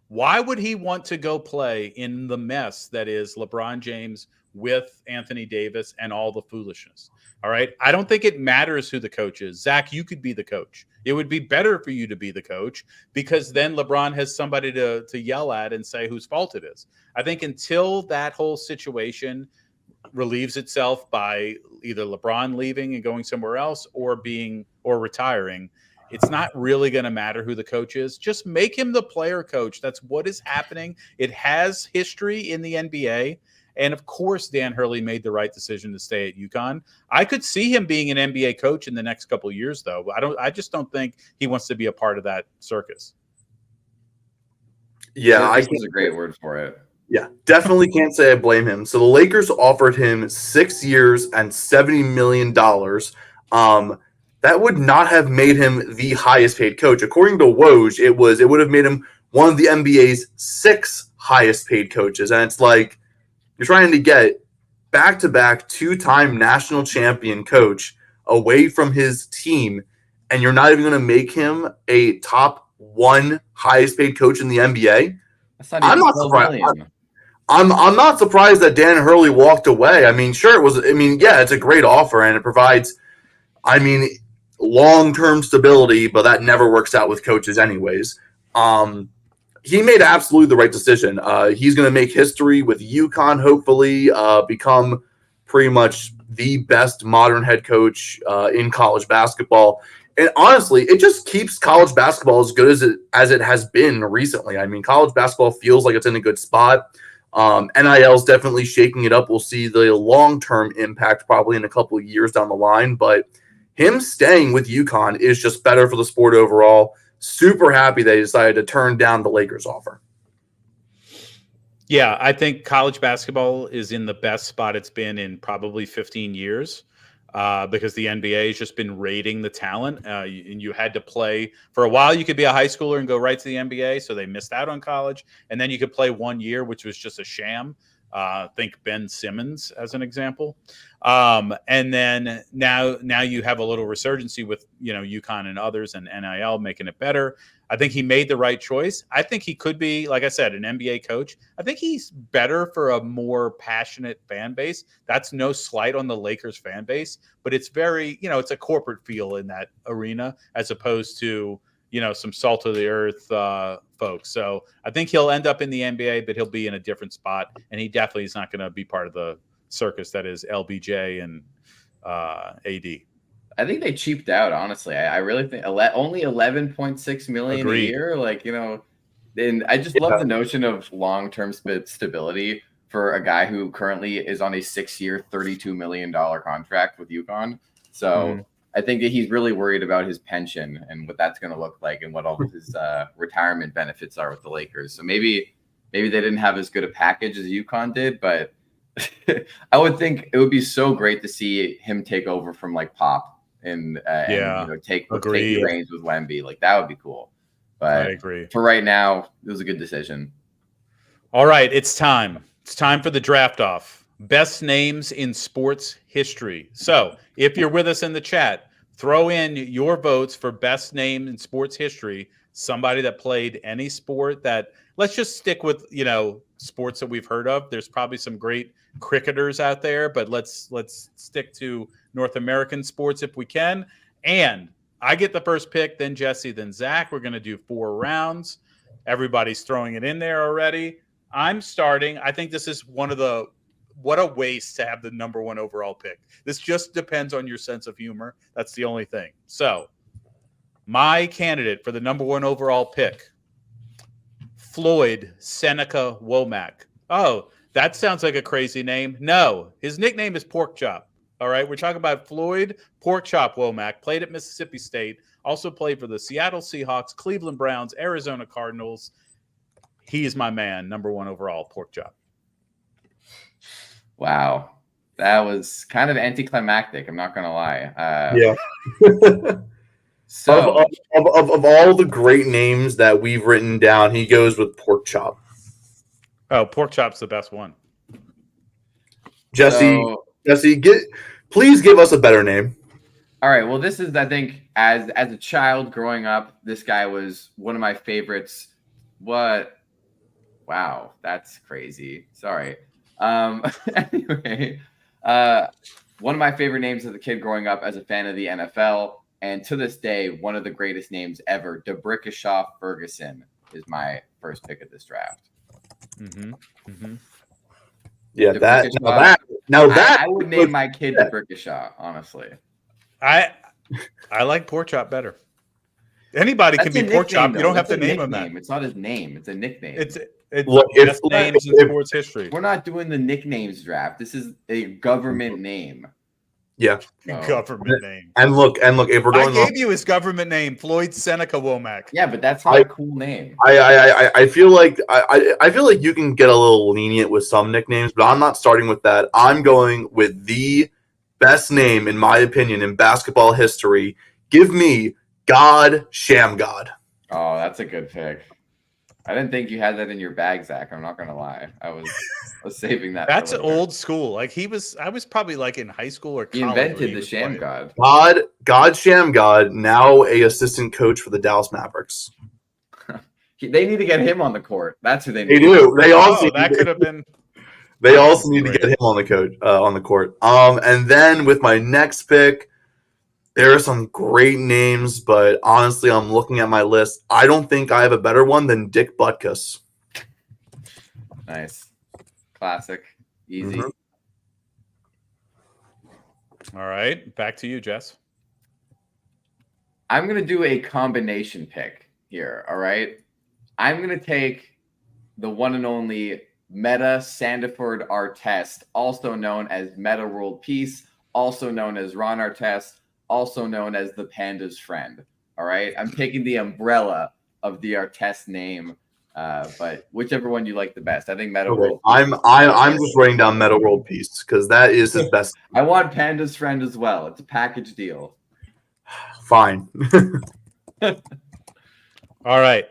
A: Why would he want to go play in the mess that is LeBron James with Anthony Davis and all the foolishness? All right. I don't think it matters who the coach is. Zach, you could be the coach. It would be better for you to be the coach because then LeBron has somebody to yell at and say whose fault it is. I think until that whole situation relieves itself by either LeBron leaving and going somewhere else or retiring, it's not really going to matter who the coach is. Just make him the player coach. That's what is happening. It has history in the NBA. And of course, Dan Hurley made the right decision to stay at UConn. I could see him being an NBA coach in the next couple of years, though. I just don't think he wants to be a part of that circus.
D: Yeah,
E: I think a great word for it.
D: Yeah, definitely can't say I blame him. So the Lakers offered him 6 years and $70 million. That would not have made him the highest paid coach. According to Woj, it would have made him one of the NBA's 6 highest paid coaches. And it's like, you're trying to get back-to-back 2-time national champion coach away from his team, and you're not even going to make him a top 1 highest paid coach in the NBA. I'm not surprised. I'm not surprised that Dan Hurley walked away. I mean, sure, it's a great offer, and it provides, long-term stability, but that never works out with coaches anyways. He made absolutely the right decision. He's going to make history with UConn, hopefully, become pretty much the best modern head coach in college basketball. And honestly, it just keeps college basketball as good as it has been recently. I mean, college basketball feels like it's in a good spot. NIL is definitely shaking it up. We'll see the long-term impact probably in a couple of years down the line. But him staying with UConn is just better for the sport overall. Super happy they decided to turn down the Lakers offer.
A: Yeah, I think college basketball is in the best spot it's been in probably 15 years because the NBA has just been raiding the talent. And you had to play for a while. You could be a high schooler and go right to the NBA, so they missed out on college. And then you could play 1 year, which was just a sham. Think Ben Simmons as an example. And then now you have a little resurgency with, UConn and others and NIL making it better. I think he made the right choice. I think he could be, like I said, an NBA coach. I think he's better for a more passionate fan base. That's no slight on the Lakers fan base, but it's very, it's a corporate feel in that arena as opposed to, some salt of the earth folks. So I think he'll end up in the NBA, but he'll be in a different spot. And he definitely is not going to be part of the circus that is LBJ and AD.
E: I think they cheaped out, honestly. I really think only $11.6 million
A: Agreed.
E: a year. And I just love the notion of long-term stability for a guy who currently is on a 6-year, $32 million contract with UConn. So I think that he's really worried about his pension and what that's going to look like and what all of his retirement benefits are with the Lakers. So maybe they didn't have as good a package as UConn did, but I would think it would be so great to see him take over from like Pop and take the reins with Wemby. Like that would be cool. But
A: I agree.
E: For right now, it was a good decision.
A: All right, it's time. It's time for the draft off. Best names in sports history. So if you're with us in the chat, throw in your votes for best name in sports history. Somebody that played any sport that, let's just stick with, sports that we've heard of. There's probably some great cricketers out there, but let's stick to North American sports if we can. And I get the first pick, then Jesse, then Zach. We're going to do 4 rounds. Everybody's throwing it in there already. I'm starting. I think this is what a waste to have the number 1 overall pick. This just depends on your sense of humor. That's the only thing. So my candidate for the number 1 overall pick, Floyd Seneca Womack. Oh, that sounds like a crazy name. No, his nickname is Pork Chop. All right, we're talking about Floyd Pork Chop Womack. Played at Mississippi State. Also played for the Seattle Seahawks, Cleveland Browns, Arizona Cardinals. He is my man, number 1 overall, Pork Chop.
E: Wow. That was kind of anticlimactic. I'm not going to lie.
D: Yeah. So of all the great names that we've written down, he goes with Pork Chop.
A: Oh, Pork Chop's the best one.
D: Jesse, please give us a better name.
E: All right. Well, this is, I think, as a child growing up, this guy was one of my favorites. Wow, that's crazy. Sorry. Anyway, one of my favorite names as a kid growing up as a fan of the NFL, and to this day, one of the greatest names ever, DeBrickashaw Ferguson, is my first pick of this draft.
A: Mm-hmm. Mm-hmm.
D: Yeah,
E: DeBrickashaw.
D: now that
E: I would name my kid DeBrickashaw, honestly.
A: I like pork chop better. Anybody
E: That's
A: can
E: a
A: be pork chop.
E: nickname,
A: You don't
E: though.
A: have to
E: That's a
A: name him that.
E: nickname. It's not his name. It's a nickname.
A: It's
D: Look,
A: the best names in sports history.
E: We're not doing the nicknames draft. This is a government name.
D: Yeah.
E: So-
A: Government name.
D: And look, if we're
A: I
D: going
A: gave you his government name, Floyd Seneca Womack.
E: Yeah, but that's not a cool name.
D: I feel like I feel like you can get a little lenient with some nicknames, but I'm not starting with that. I'm going with the best name, in my opinion, in basketball history. Give me God Shamgod.
E: Oh, that's a good pick. I didn't think you had that in your bag, Zach. I'm not gonna lie. I was saving that.
A: That's
E: for later.
A: old school. Like I was probably like in high school or college.
E: He
A: when
E: invented the
A: was
E: Sham
A: playing.
E: God.
D: God Shamgod, now a assistant coach for the Dallas Mavericks.
E: They need to get him on the court. That's who they
D: They
E: need.
D: do. They also
A: Oh, that could have been.
D: They also need to
A: Great.
D: get him on the court. And then with my next pick, there are some great names, but honestly, I'm looking at my list. I don't think I have a better one than Dick Butkus.
E: Nice, classic, easy.
D: Mhm.
A: All right, back to you, Jess.
E: I'm gonna do a combination pick here. All right, I'm gonna take the one and only Meta Sandiford Artest, also known as Meta World Peace, also known as Ron Artest, also known as the Panda's friend. All right, I'm taking the umbrella of the Artest name, but whichever one you like the best. I think Meta
D: Okay.
E: World.
D: I'm just writing down Meta World Peace because that is his best.
E: I want Panda's friend as well. It's a package deal.
D: Fine.
A: All right,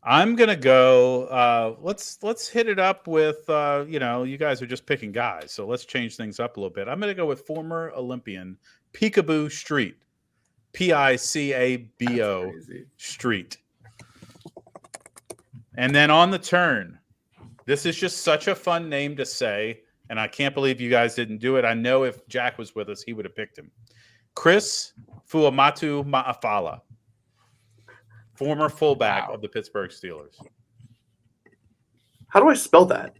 A: I'm gonna go. Let's hit it up with. You guys are just picking guys, so let's change things up a little bit. I'm gonna go with former Olympian Peekaboo Street, Picabo
E: That's crazy.
A: Street. And then on the turn, this is just such a fun name to say, and I can't believe you guys didn't do it. I know if Jack was with us, he would have picked him. Chris Fuamatu Ma'afala, former fullback of the Pittsburgh Steelers.
D: How do I spell that?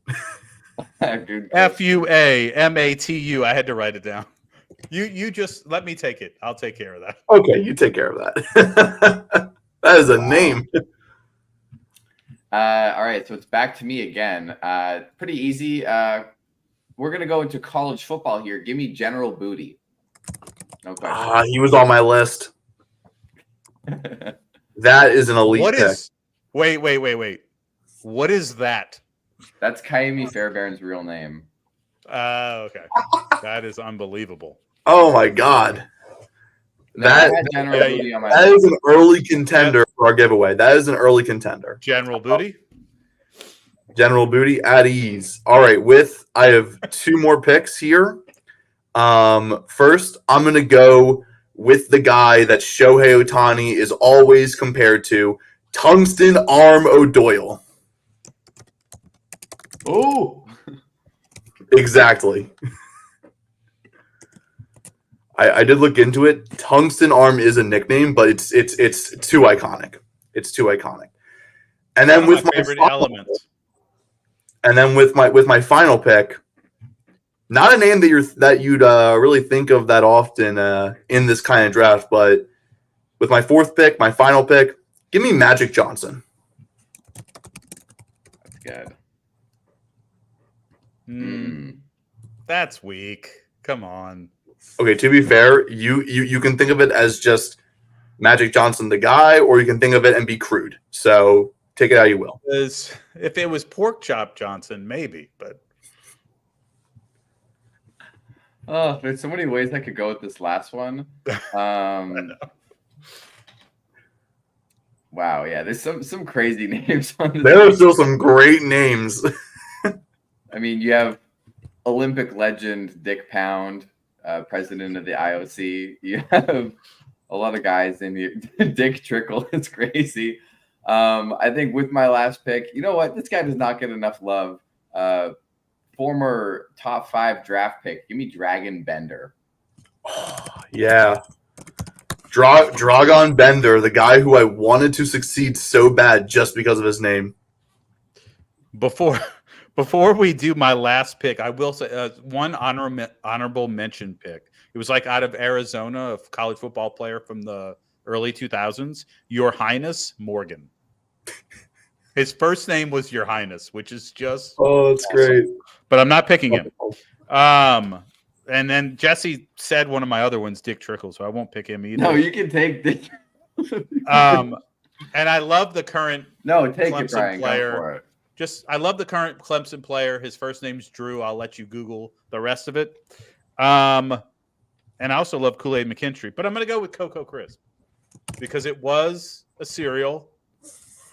E: Dude,
A: Fuamatu. I had to write it down. You just let me take it. I'll take care of that.
D: Okay, you take care of that. That is a name.
E: All right, so it's back to me again. Pretty easy. We're gonna go into college football here. Give me General Booty. No question.
D: He was on my list. That is an elite
A: What
D: pick.
A: is? Wait. What is that?
E: That's Kaimi Fairbairn's real name.
A: Okay. That is unbelievable.
D: Oh my god.
E: No, I
D: That
E: had General
A: yeah,
E: Booty on my
D: is
E: list.
D: an early contender for our giveaway. That is an early contender.
A: General Booty.
D: General Booty at ease. All right, I have two more picks here. First, I'm gonna go with the guy that Shohei Ohtani is always compared to, Tungsten Arm O'Doyle.
E: Oh,
D: Exactly. I did look into it. Tungsten Arm is a nickname, but it's too iconic. It's too iconic. And then
A: One of
D: with
A: my
D: my
A: favorite
D: final,
A: elements.
D: and then with my final pick, not a name that you'd really think of that often in this kind of draft, but with my fourth pick, my final pick, give me Magic Johnson.
E: that's good.
A: Mm, that's weak. Come on.
D: Okay, to be fair, you can think of it as just Magic Johnson the guy, or you can think of it and be crude. So take it how you will.
A: If it was Pork Chop Johnson, maybe, but
E: Oh, there's so many ways I could go with this last one. Wow, yeah, there's some crazy names on this.
D: There are still some great names.
E: I mean, you have Olympic legend Dick Pound, president of the IOC. You have a lot of guys in here. Dick Trickle is crazy. I think with my last pick, you know what? This guy does not get enough love. Former top 5 draft pick. Give me Dragon Bender.
D: Yeah. Dragon Bender, the guy who I wanted to succeed so bad just because of his name.
A: Before we do my last pick, I will say one honorable mention pick. It was like out of Arizona, a college football player from the early 2000s, Your Highness Morgan. His first name was Your Highness, which is just
D: that's
A: awesome.
D: great.
A: But I'm not picking him. And then Jesse said one of my other ones, Dick Trickle, so I won't pick him either.
E: No, you can take Dick.
A: And I love the current
E: take
A: Clemson
E: it, Brian.
A: player.
E: Go for it.
A: I love the current Clemson player. His first name's Drew. I'll let you Google the rest of it. And I also love Kool-Aid McKinstry, but I'm going to go with Cocoa Crisp because it was a cereal,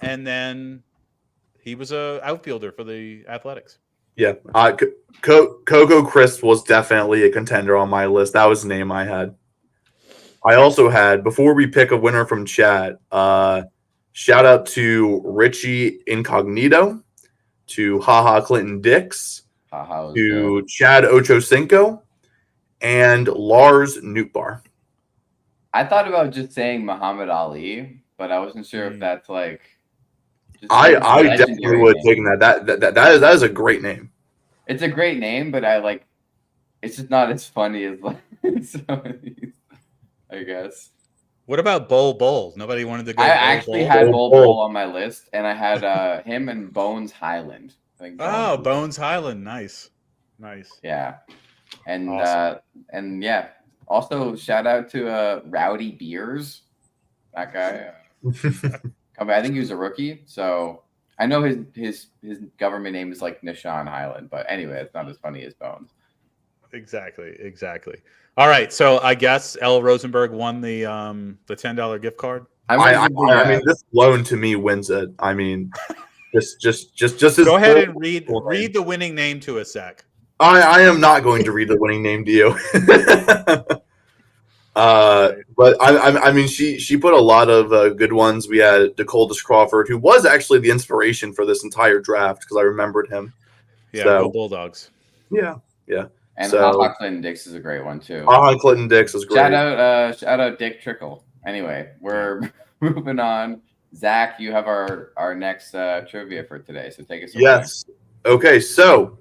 A: and then he was a outfielder for the Athletics.
D: Yeah, Cocoa Crisp was definitely a contender on my list. That was the name I had. I also had, before we pick a winner from chat, shout out to Richie Incognito, to Haha Clinton Dix, to Chad Ochocinco, and Lars Newtbar.
E: I thought about just saying Muhammad Ali, but I wasn't sure if that's like.
D: I definitely would have taken that. That is a great name.
E: It's a great name, but it's just not as funny as like some of these, I guess.
A: What about Bull? Nobody wanted to go.
E: I actually had Bull on my list, and I had him and Bones Highland. I think
A: Bones Highland, nice.
E: Yeah, and
A: awesome.
E: And yeah. Also, shout out to Rowdy Beers, that guy. I think he was a rookie, so I know his government name is like Nishan Highland, but anyway, it's not as funny as Bones.
A: Exactly. All right, so I guess L. Rosenberg won the $10 gift card.
D: I mean, this loan to me wins it. I mean, just
A: go ahead and read the winning name to us, Zach.
D: I am not going to read the winning name to you. But I mean, she put a lot of good ones. We had DeColdis Crawford, who was actually the inspiration for this entire draft because I remembered him.
A: Yeah, go Bulldogs.
D: Yeah.
E: And Haha Clinton Dix is a great one too.
D: Haha Clinton Dix is great.
E: Shout out Dick Trickle. Anyway, we're moving on. Zach, you have our next trivia for today, so take us away.
D: Yes. Okay, so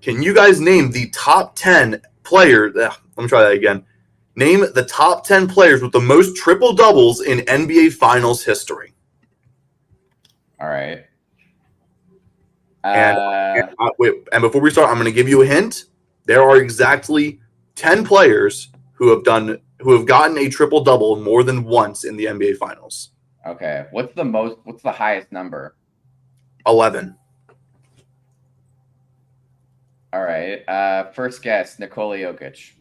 D: can you guys name the top 10 players? Let me try that again. Name the top 10 players with the most triple doubles in NBA Finals history.
E: All right.
D: And before we start, I'm going to give you a hint. There are exactly 10 players who have gotten a triple double more than once in the NBA Finals.
E: Okay. What's the highest number?
D: 11.
E: All right. First guess, Nikola Jokic.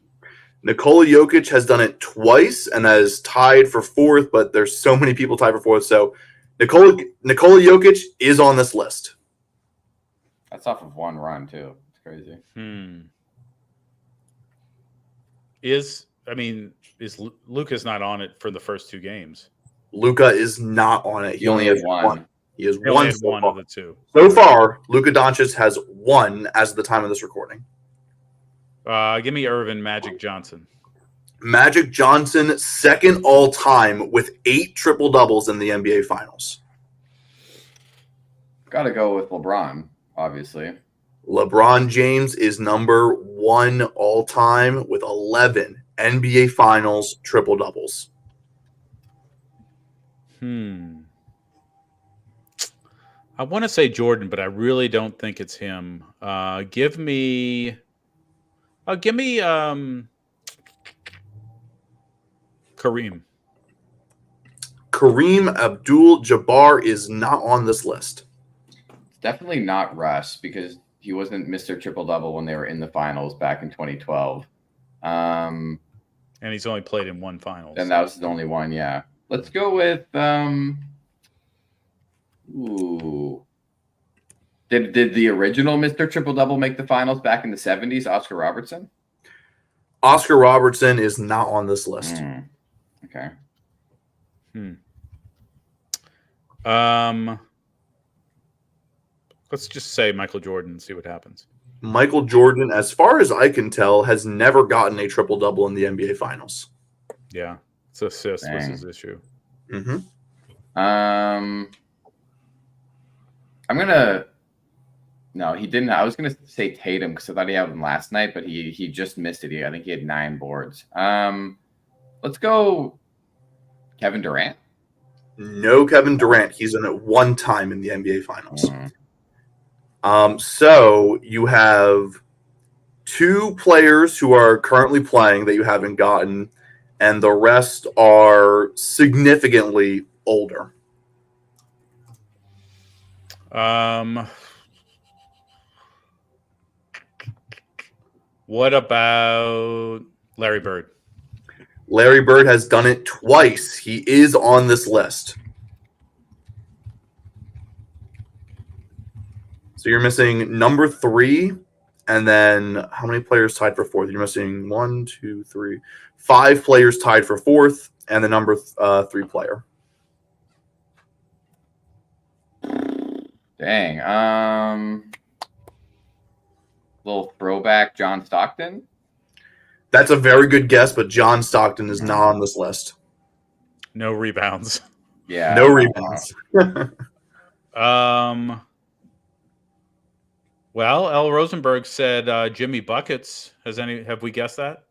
D: Nikola Jokic has done it twice and has tied for fourth, but there's so many people tied for fourth. So Nikola Jokic is on this list.
E: That's off of one run too. It's crazy.
A: Is Luka's not on it for the first 2 games?
D: Luka is not on it. He only has one. He has one
A: of the 2.
D: So far, Luka Doncic has 1 as of the time of this recording.
A: Give me Irvin Magic Johnson.
D: Magic Johnson, second all time with 8 triple doubles in the NBA Finals.
E: Got to go with LeBron, obviously.
D: LeBron James is number 1 all time with 11 NBA Finals triple doubles.
A: I want to say Jordan, but I really don't think it's him. Give me Kareem.
D: Kareem Abdul-Jabbar is not on this list.
E: It's definitely not Russ because he wasn't Mr. Triple-Double when they were in the finals back in 2012.
A: And he's only played in 1 finals.
E: And that was his only one, yeah. Let's go with Did the original Mr. Triple-Double make the finals back in the 70s, Oscar Robertson?
D: Oscar Robertson is not on this list.
E: Okay.
A: Let's just say Michael Jordan and see what happens.
D: Michael Jordan, as far as I can tell, has never gotten a triple-double in the NBA Finals.
A: Yeah, it's assist was
E: Dang.
A: his issue.
D: Mm-hmm.
E: I'm gonna. No, he didn't. I was gonna say Tatum because I thought he had one last night, but he just missed it. I think he had 9 boards. Let's go, Kevin Durant.
D: No Kevin Durant. He's done it one time in the NBA Finals.
E: Mm.
D: So you have 2 players who are currently playing that you haven't gotten, and the rest are significantly older.
A: What about Larry Bird?
D: Larry Bird has done it twice. He is on this list. So you're missing number 3, and then how many players tied for 4th? You're missing 1, 2, 3, 5 players tied for 4th, and the number 3 player.
E: Dang. Little throwback, John Stockton.
D: That's a very good guess, but John Stockton is not on this list.
A: No rebounds.
E: Yeah.
D: No rebounds.
A: Well, L. Rosenberg said Jimmy Buckets. Have we guessed that?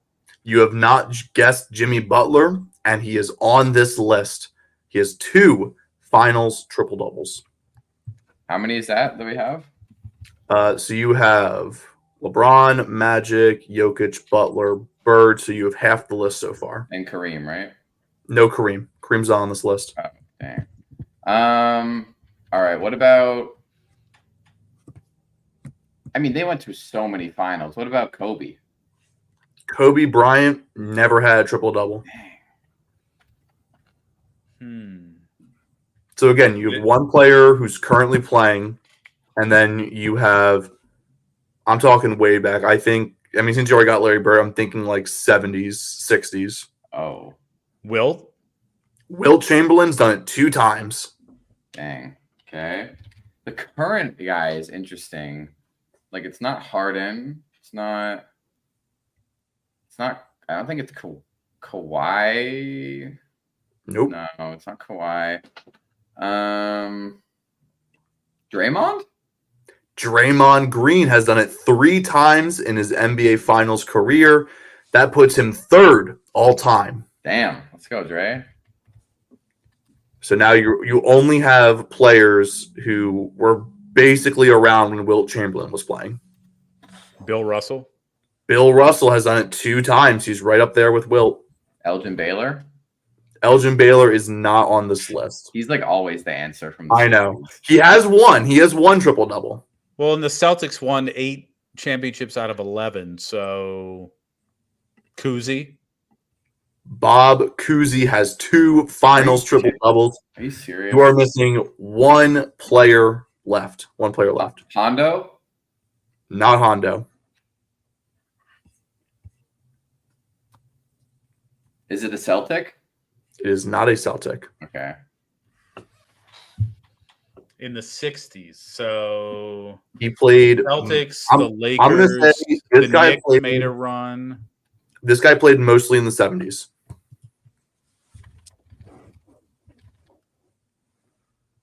D: You have not guessed Jimmy Butler, and he is on this list. He has 2 finals triple-doubles.
E: How many is that we have?
D: So you have LeBron, Magic, Jokic, Butler, Bird. So you have half the list so far.
E: And Kareem, right?
D: No Kareem. Kareem's not on this list.
E: Oh, dang. All right. What about? I mean, they went to so many finals. What about Kobe?
D: Kobe Bryant never had a triple-double. So again, you have 1 player who's currently playing, and then you have, I'm talking way back. Since you already got Larry Bird, I'm thinking like 70s, 60s.
E: Oh,
A: Wilt
D: Chamberlain's done it 2 times.
E: dang. Okay. The current guy is interesting. Like, it's not Harden. It's not. I don't think it's Kawhi.
D: Nope.
E: No, it's not Kawhi. Draymond?
D: Draymond Green has done it 3 times in his NBA Finals career. That puts him 3rd all time.
E: Damn. Let's go, Dre.
D: So now you only have players who were basically around when Wilt Chamberlain was playing.
A: Bill Russell.
D: Bill Russell has done it 2 times. He's right up there with Wilt.
E: Elgin Baylor?
D: Elgin Baylor is not on this list.
E: He's like always the answer from
D: I know. He has 1. He has 1 triple-double.
A: Well, and the Celtics won 8 championships out of 11. So Cousy.
D: Bob Cousy has 2 finals triple-doubles.
E: Are you serious?
D: You are missing 1 player left. 1 player left.
E: Hondo?
D: Not Hondo.
E: Is it a Celtic?
D: It is not a Celtic.
E: Okay.
A: In the 60s. So
D: He played
A: Celtics,
D: I'm
A: the
D: going to
A: Lakers,
D: say
A: the
D: this guy
A: Knicks made a run.
D: This guy played mostly in the 70s.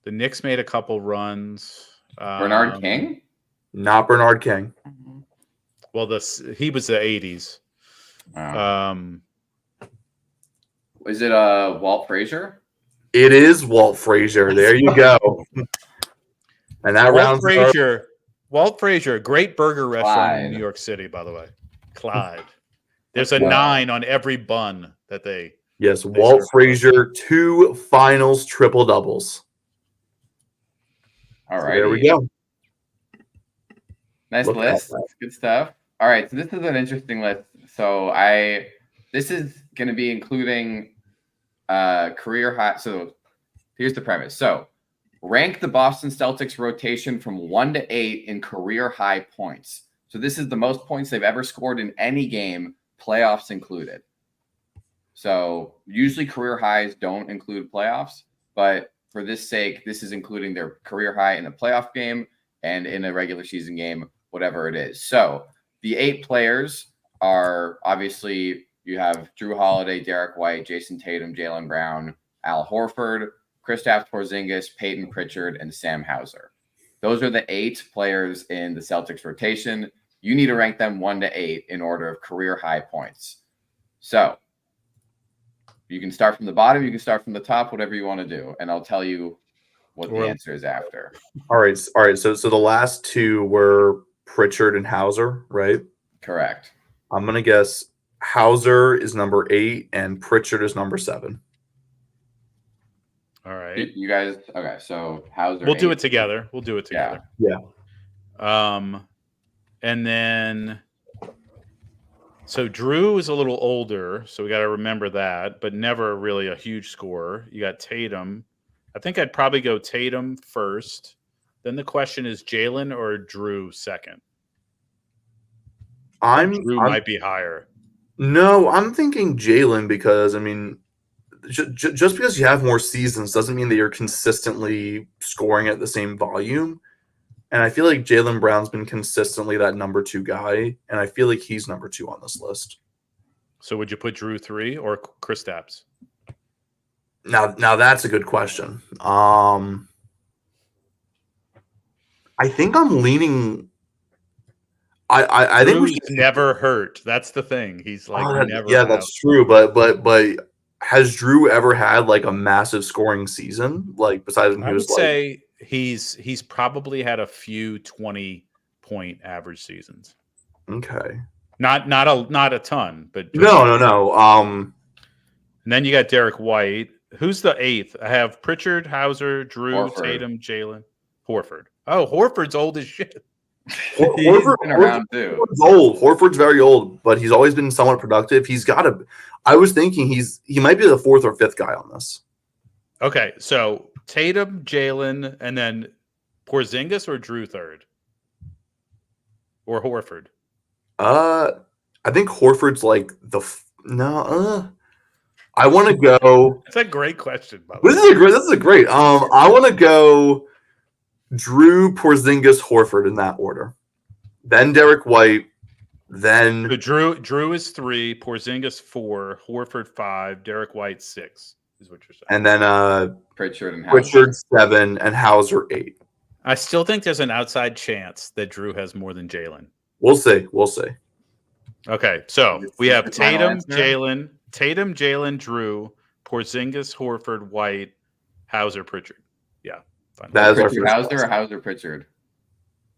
A: The Knicks made a couple runs.
E: Bernard King?
D: Not Bernard King.
A: Well, he was the 80s.
E: Wow. Is it Walt Frazier?
D: It is Walt Frazier. There you go. And that
A: Walt Frazier, great burger restaurant
E: Clyde.
A: in New York City, by the way. Clyde. There's a 9 on every bun that they.
D: Yes, Walt Frazier, 2 finals triple-doubles.
E: All
D: So
E: right.
D: there we go.
E: Nice
D: Look at
E: list.
D: that.
E: That's good stuff. All right. So this is an interesting list. So this is going to be including career high. So here's the premise. So rank the Boston Celtics rotation from 1 to 8 in career high points. So this is the most points they've ever scored in any game, playoffs included. So usually career highs don't include playoffs, but for this sake, this is including their career high in a playoff game and in a regular season game, whatever it is. So the 8 players are obviously you have Drew Holiday, Derek White, Jason Tatum, Jaylen Brown, Al Horford, Kristaps Porzingis, Peyton Pritchard, and Sam Hauser. Those are the 8 players in the Celtics rotation. You need to rank them 1 to 8 in order of career high points. So you can start from the bottom, you can start from the top, whatever you want to do, and I'll tell you what the answer is after.
D: All right. So the last 2 were Pritchard and Hauser, right?
E: Correct.
D: I'm gonna guess Hauser is number 8 and Pritchard is number 7.
A: All right.
E: You guys, okay, so Hauser.
A: We'll do it together. We'll do it together.
D: Yeah.
A: And then, so Drew is a little older, so we got to remember that, but never really a huge scorer. You got Tatum. I think I'd probably go Tatum first. Then the question is Jaylen or Drew second. Drew might be higher.
D: No, I'm thinking Jaylen because, I mean, just because you have more seasons doesn't mean that you're consistently scoring at the same volume. And I feel like Jaylen Brown's been consistently that number 2 guy, and I feel like he's number 2 on this list.
A: So would you put Drew 3 or Kristaps?
D: Now that's a good question. I think I'm leaning. I think
A: Drew's never hurt. That's the thing. He's like never.
D: Yeah, that's true. But has Drew ever had like a massive scoring season? Like besides when he was
A: say he's probably had a few 20-point average seasons.
D: Okay.
A: Not a ton, but
D: no.
A: And then you got Derek White. Who's the 8th? I have Pritchard, Hauser, Drew,
E: Horford.
A: Tatum, Jaylen, Horford. Oh, Horford's old as shit.
E: Horford's been around too.
D: Horford's old. Horford's very old, but he's always been somewhat productive. He's got to. I was thinking he might be the 4th or 5th guy on this.
A: Okay, so Tatum, Jaylen, and then Porzingis or Drew 3rd? Or Horford?
D: I think Horford's like I want to go.
A: That's a great question, by the way.
D: This is a great. I want to go Drew, Porzingis, Horford in that order. Then Derek White. Then
A: So Drew is 3, Porzingis 4, Horford 5, Derek White 6 is what you're saying.
D: And then
E: Pritchard and Hauser.
D: Pritchard 7 and Hauser 8.
A: I still think there's an outside chance that Drew has more than Jaylen.
D: We'll see.
A: Okay, so we have
E: Your final
A: Tatum, Jaylen, Drew, Porzingis, Horford, White, Hauser, Pritchard. Yeah. Fine.
D: That is our
E: Pritchard
D: first
E: Hauser
D: guess.
E: or Hauser Pritchard?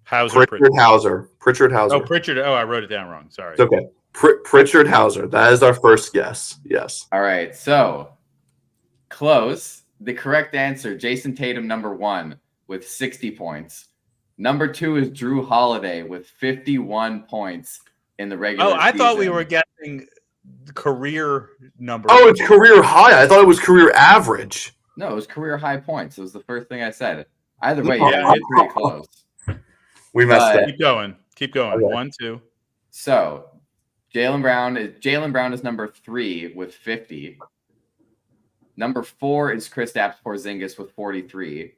A: Hauser,
D: Pritchard Hauser.
A: Oh, Pritchard. Oh, I wrote it down wrong. Sorry.
D: It's okay. Pritchard Hauser. That is our first guess. Yes.
E: All right, so close. The correct answer, Jason Tatum, number 1 with 60 points. Number 2 is Drew Holiday with 51 points in the regular season.
A: I thought we were guessing career number.
D: Oh, it's career high. I thought it was career average.
E: No, it was career high points. It was the first thing I said. Either way,
A: Yeah,
E: it's pretty close.
D: We messed up.
A: Keep going.
D: Okay.
A: 1, 2.
E: So Jaylen Brown is number 3 with 50. Number 4 is Kristaps Porzingis with 43.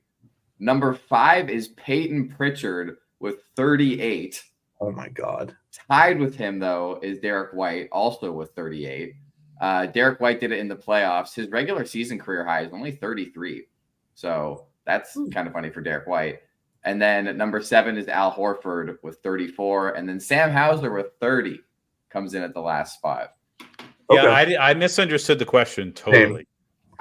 E: Number 5 is Peyton Pritchard with 38.
D: Oh my God.
E: Tied with him, though, is Derek White, also with 38. Derek White did it in the playoffs. His regular season career high is only 33. So that's kind of funny for Derek White. And then at number 7 is Al Horford with 34. And then Sam Hauser with 30 comes in at the last spot.
D: Okay.
A: Yeah, I misunderstood the question totally.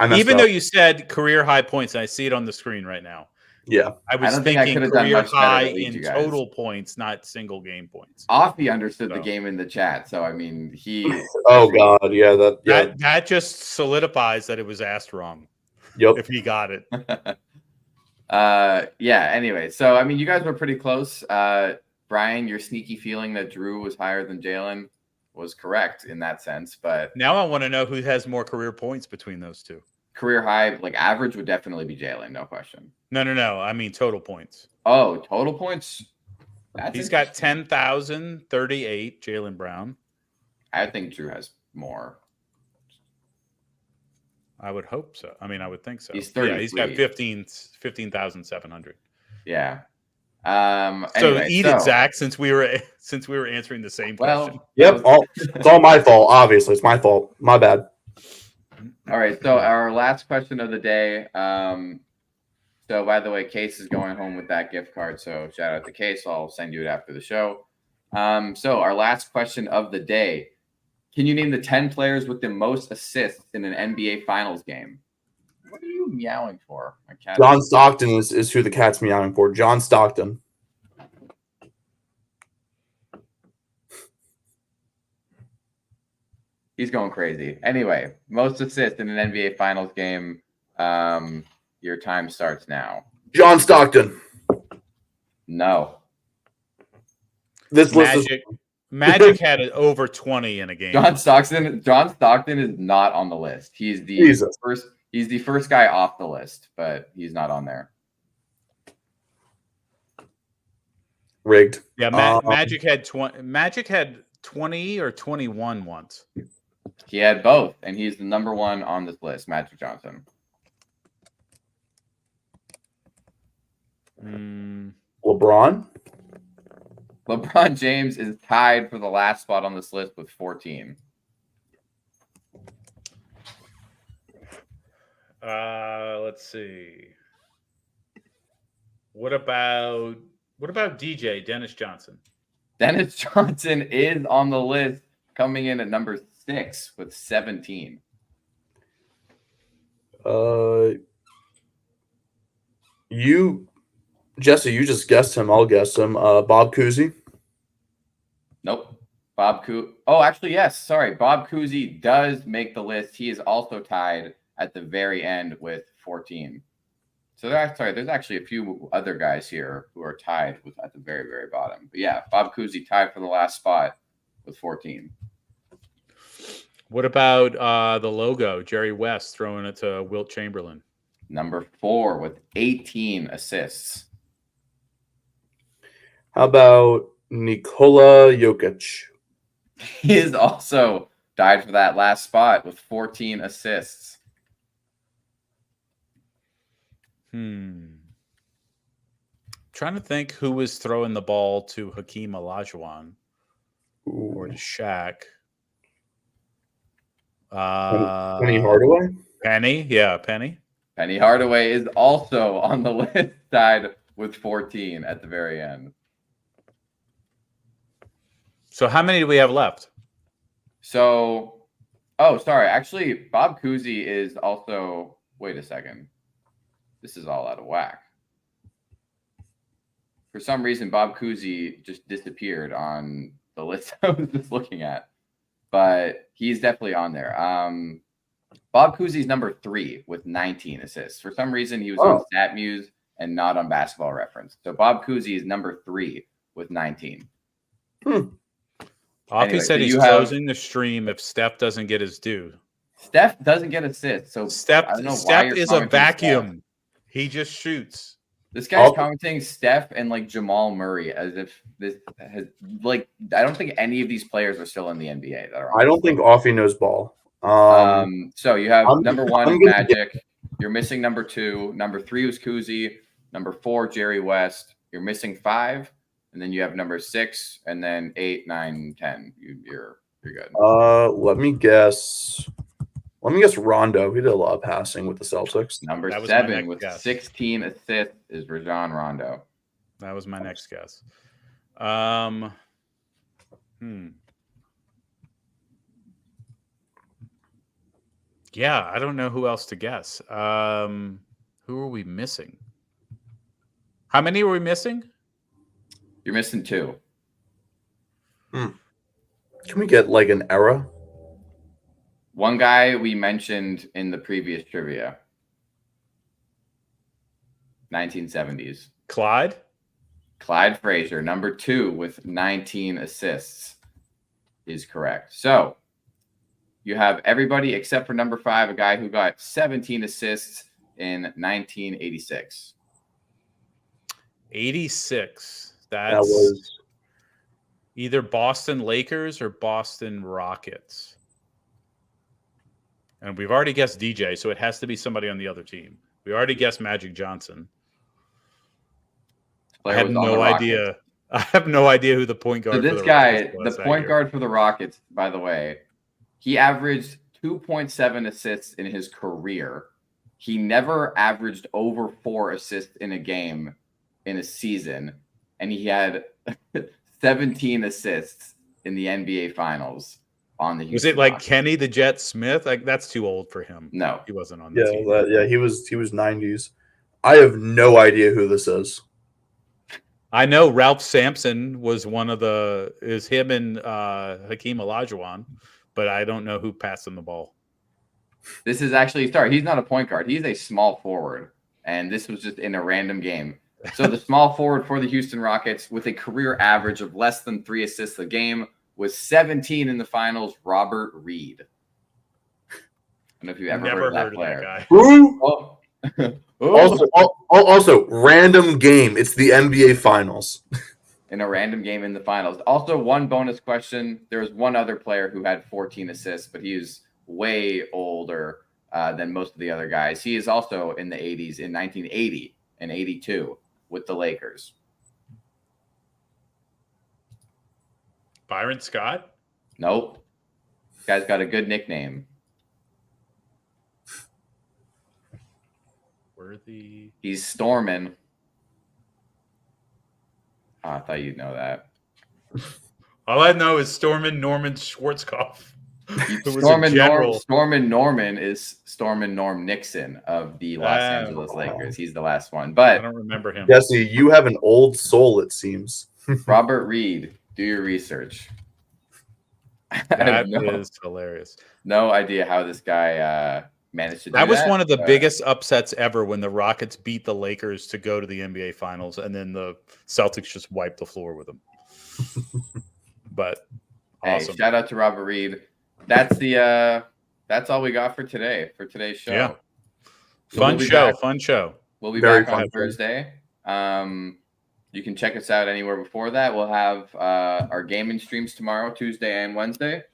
D: I messed
A: Even
D: up.
A: though you said career high points, and I see it on the screen right now.
D: Yeah.
A: I was
E: don't think I
A: thinking
E: could've done
A: career
E: much better
A: high
E: to lead
A: in
E: you guys.
A: total points, not single game points.
E: Offie understood the
A: No.
E: game in the chat. So, I mean, he.
D: Oh God. Yeah.
A: That just solidifies that it was asked wrong.
D: Yep.
A: If he got it.
E: Yeah, anyway. So, I mean, you guys were pretty close. Brian, your sneaky feeling that Drew was higher than Jaylen was correct in that sense. But
A: Now I want to know who has more career points between those two.
E: career high, like average, would definitely be Jaylen, no question.
A: No. I mean total points.
E: Oh, total points?
A: He's got 10,038, Jaylen Brown.
E: I think Drew has more.
A: I would hope so. I mean, I would think so.
E: He's
A: Yeah, he's got
E: 33.
A: 15,700.
E: Yeah.
A: So
E: Anyway,
A: eat it, Zach. Since we were answering the same question.
E: well,
D: Yep. It's all my fault. Obviously, it's my fault. My bad.
E: all right. So our last question of the day. So by the way, Case is going home with that gift card. So shout out to Case. I'll send you it after the show. So our last question of the day. Can you name the 10 players with the most assists in an NBA Finals game? What are you meowing for? My cat.
D: John Stockton is who the cat's meowing for. John Stockton.
E: He's going crazy. Anyway, most assists in an NBA Finals game. Your time starts now.
D: John Stockton.
E: No.
D: This list is
A: Magic had it over 20 in a game.
E: John Stockton is not on the list. He's the
D: Jesus.
E: first. He's the first guy off the list, but he's not on there.
D: rigged.
A: Yeah, Magic had 20. Magic had 20 or 21 once.
E: He had both, and he's the number one on this list, Magic Johnson.
D: LeBron.
E: LeBron James is tied for the last spot on this list with 14.
A: Let's see. What about DJ Dennis Johnson?
E: Dennis Johnson is on the list, coming in at number 6 with 17.
D: Jesse, you just guessed him. I'll guess him. Bob Cousy.
E: Nope. Oh, actually, yes. Sorry. Bob Cousy does make the list. He is also tied at the very end with 14. So there's actually a few other guys here who are tied with at the very, very bottom. But yeah, Bob Cousy tied for the last spot with 14.
A: What about the logo, Jerry West throwing it to Wilt Chamberlain?
E: Number 4 with 18 assists.
D: How about Nikola Jokic?
E: He is also tied for that last spot with 14 assists.
A: Trying to think who was throwing the ball to Hakeem Olajuwon or to Shaq.
D: Penny Hardaway?
A: Penny, yeah, Penny.
E: Penny Hardaway is also on the list, tied with 14 at the very end.
A: So how many do we have left?
E: So, oh, sorry. Actually, Bob Cousy is also. Wait a second. This is all out of whack. For some reason, Bob Cousy just disappeared on the list I was just looking at, but he's definitely on there. Bob Cousy's number 3 with 19 assists. For some reason, he was on StatMuse and not on Basketball Reference. So Bob Cousy is number 3 with 19.
A: Offie said he's closing the stream if Steph doesn't get his due.
E: Steph doesn't get assists, so
A: Steph
E: I don't know why
A: Steph
E: you're
A: is a vacuum.
E: Steph.
A: He just shoots.
E: This guy's commenting Steph and like Jamal Murray as if this has like I don't think any of these players are still in the NBA. That are
D: I don't think Offie knows ball.
E: So you have number 1 Magic. You're missing number 2. Number 3 was Cousy. Number 4 Jerry West. You're missing 5, and then you have number 6, and then 8, 9, 10. You're good.
D: Let me guess. Rondo. He did a lot of passing with the Celtics.
E: Number 7 with 16 assists is Rajon Rondo.
A: That was my next guess. Yeah, I don't know who else to guess. Who are we missing? How many are we missing?
E: You're missing 2.
D: Can we get like an era?
E: One guy we mentioned in the previous trivia. 1970s.
A: Clyde
E: Frazier, number 2 with 19 assists is correct. So you have everybody except for number 5, a guy who got 17 assists in 1986.
A: 86.
D: That was
A: either Boston Lakers or Boston Rockets. And we've already guessed DJ, so it has to be somebody on the other team. We already guessed Magic Johnson. I
E: Player
A: have
E: was on the
A: no
E: Rockets.
A: idea. I have no idea who the point guard
E: So
A: for
E: this
A: the
E: guy,
A: Rockets was
E: the
A: that
E: point
A: year.
E: guard for the Rockets, by the way, he averaged 2.7 assists in his career. He never averaged over 4 assists in a game in a season, and he had 17 assists in the NBA Finals on the
A: Was
E: Houston
A: it like
E: Rockets.
A: Kenny the Jet Smith? Like that's too old for him.
E: No.
A: He wasn't on the
D: Yeah,
A: team.
D: he was 90s. I have no idea who this is.
A: I know Ralph Sampson was one of the is him and Hakeem Olajuwon, but I don't know who passed him the ball.
E: This is actually, sorry, he's not a point guard. He's a small forward, and this was just in a random game. So the small forward for the Houston Rockets with a career average of less than 3 assists a game was 17 in the finals, Robert Reed. I don't know if you've ever
A: Never
E: heard of that
A: heard of
E: player.
A: that guy.
D: Who?
E: Oh.
D: Also, random game. It's the NBA Finals.
E: In a random game in the finals. Also, one bonus question. There was one other player who had 14 assists, but he was way older than most of the other guys. He is also in the 80s, in 1980 and 82 with the Lakers.
A: Byron Scott?
E: Nope. Guy's got a good nickname.
A: Worthy.
E: He's Stormin. Oh, I thought you'd know that.
A: All I know is Stormin Norman Schwarzkopf. Who was a
E: Stormin
A: general.
E: Norman is Stormin Norm Nixon of the Los Angeles
A: Oh.
E: Lakers. He's the last one.
A: I
E: But
A: don't remember him.
D: Jesse, you have an old soul, it seems.
E: Robert Reed, do your research. I
A: That
E: have
A: is hilarious.
E: no idea how this guy managed to do
A: That was one of the
E: but
A: biggest upsets ever when the Rockets beat the Lakers to go to the NBA Finals, and then the Celtics just wiped the floor with them. But
E: Hey,
A: awesome.
E: shout out to Robert Reed. That's all we got for today, for today's show.
A: Yeah.
E: So
A: Fun
E: we'll be
A: show.
E: back-
A: Fun show.
E: We'll be
D: Very
E: back on
D: fun.
E: Thursday. You can check us out anywhere before that. We'll have our gaming streams tomorrow, Tuesday and Wednesday.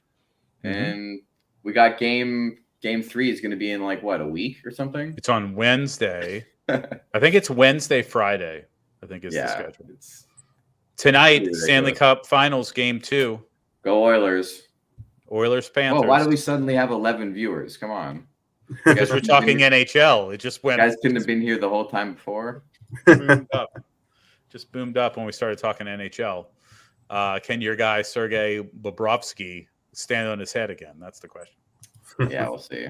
A: Mhm.
E: And we got game 3 is going to be in like what, a week or something?
A: It's on Wednesday. I think it's Wednesday, Friday. I think is the schedule.
E: It's
A: Tonight,
E: ridiculous.
A: Stanley Cup Finals Game 2.
E: go Oilers.
A: Oilers Panthers.
E: Oh, why do we suddenly have 11 viewers? Come on.
A: Because we're talking NHL. It just
E: You
A: went
E: guys couldn't have been here the whole time before.
A: boomed up. Just boomed up when we started talking NHL. Can your guy Sergei Bobrovsky stand on his head again? That's the question.
E: Yeah, we'll see.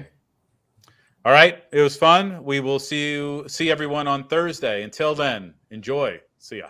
A: All right, it was fun. We will see everyone on Thursday. Until then, enjoy. See ya.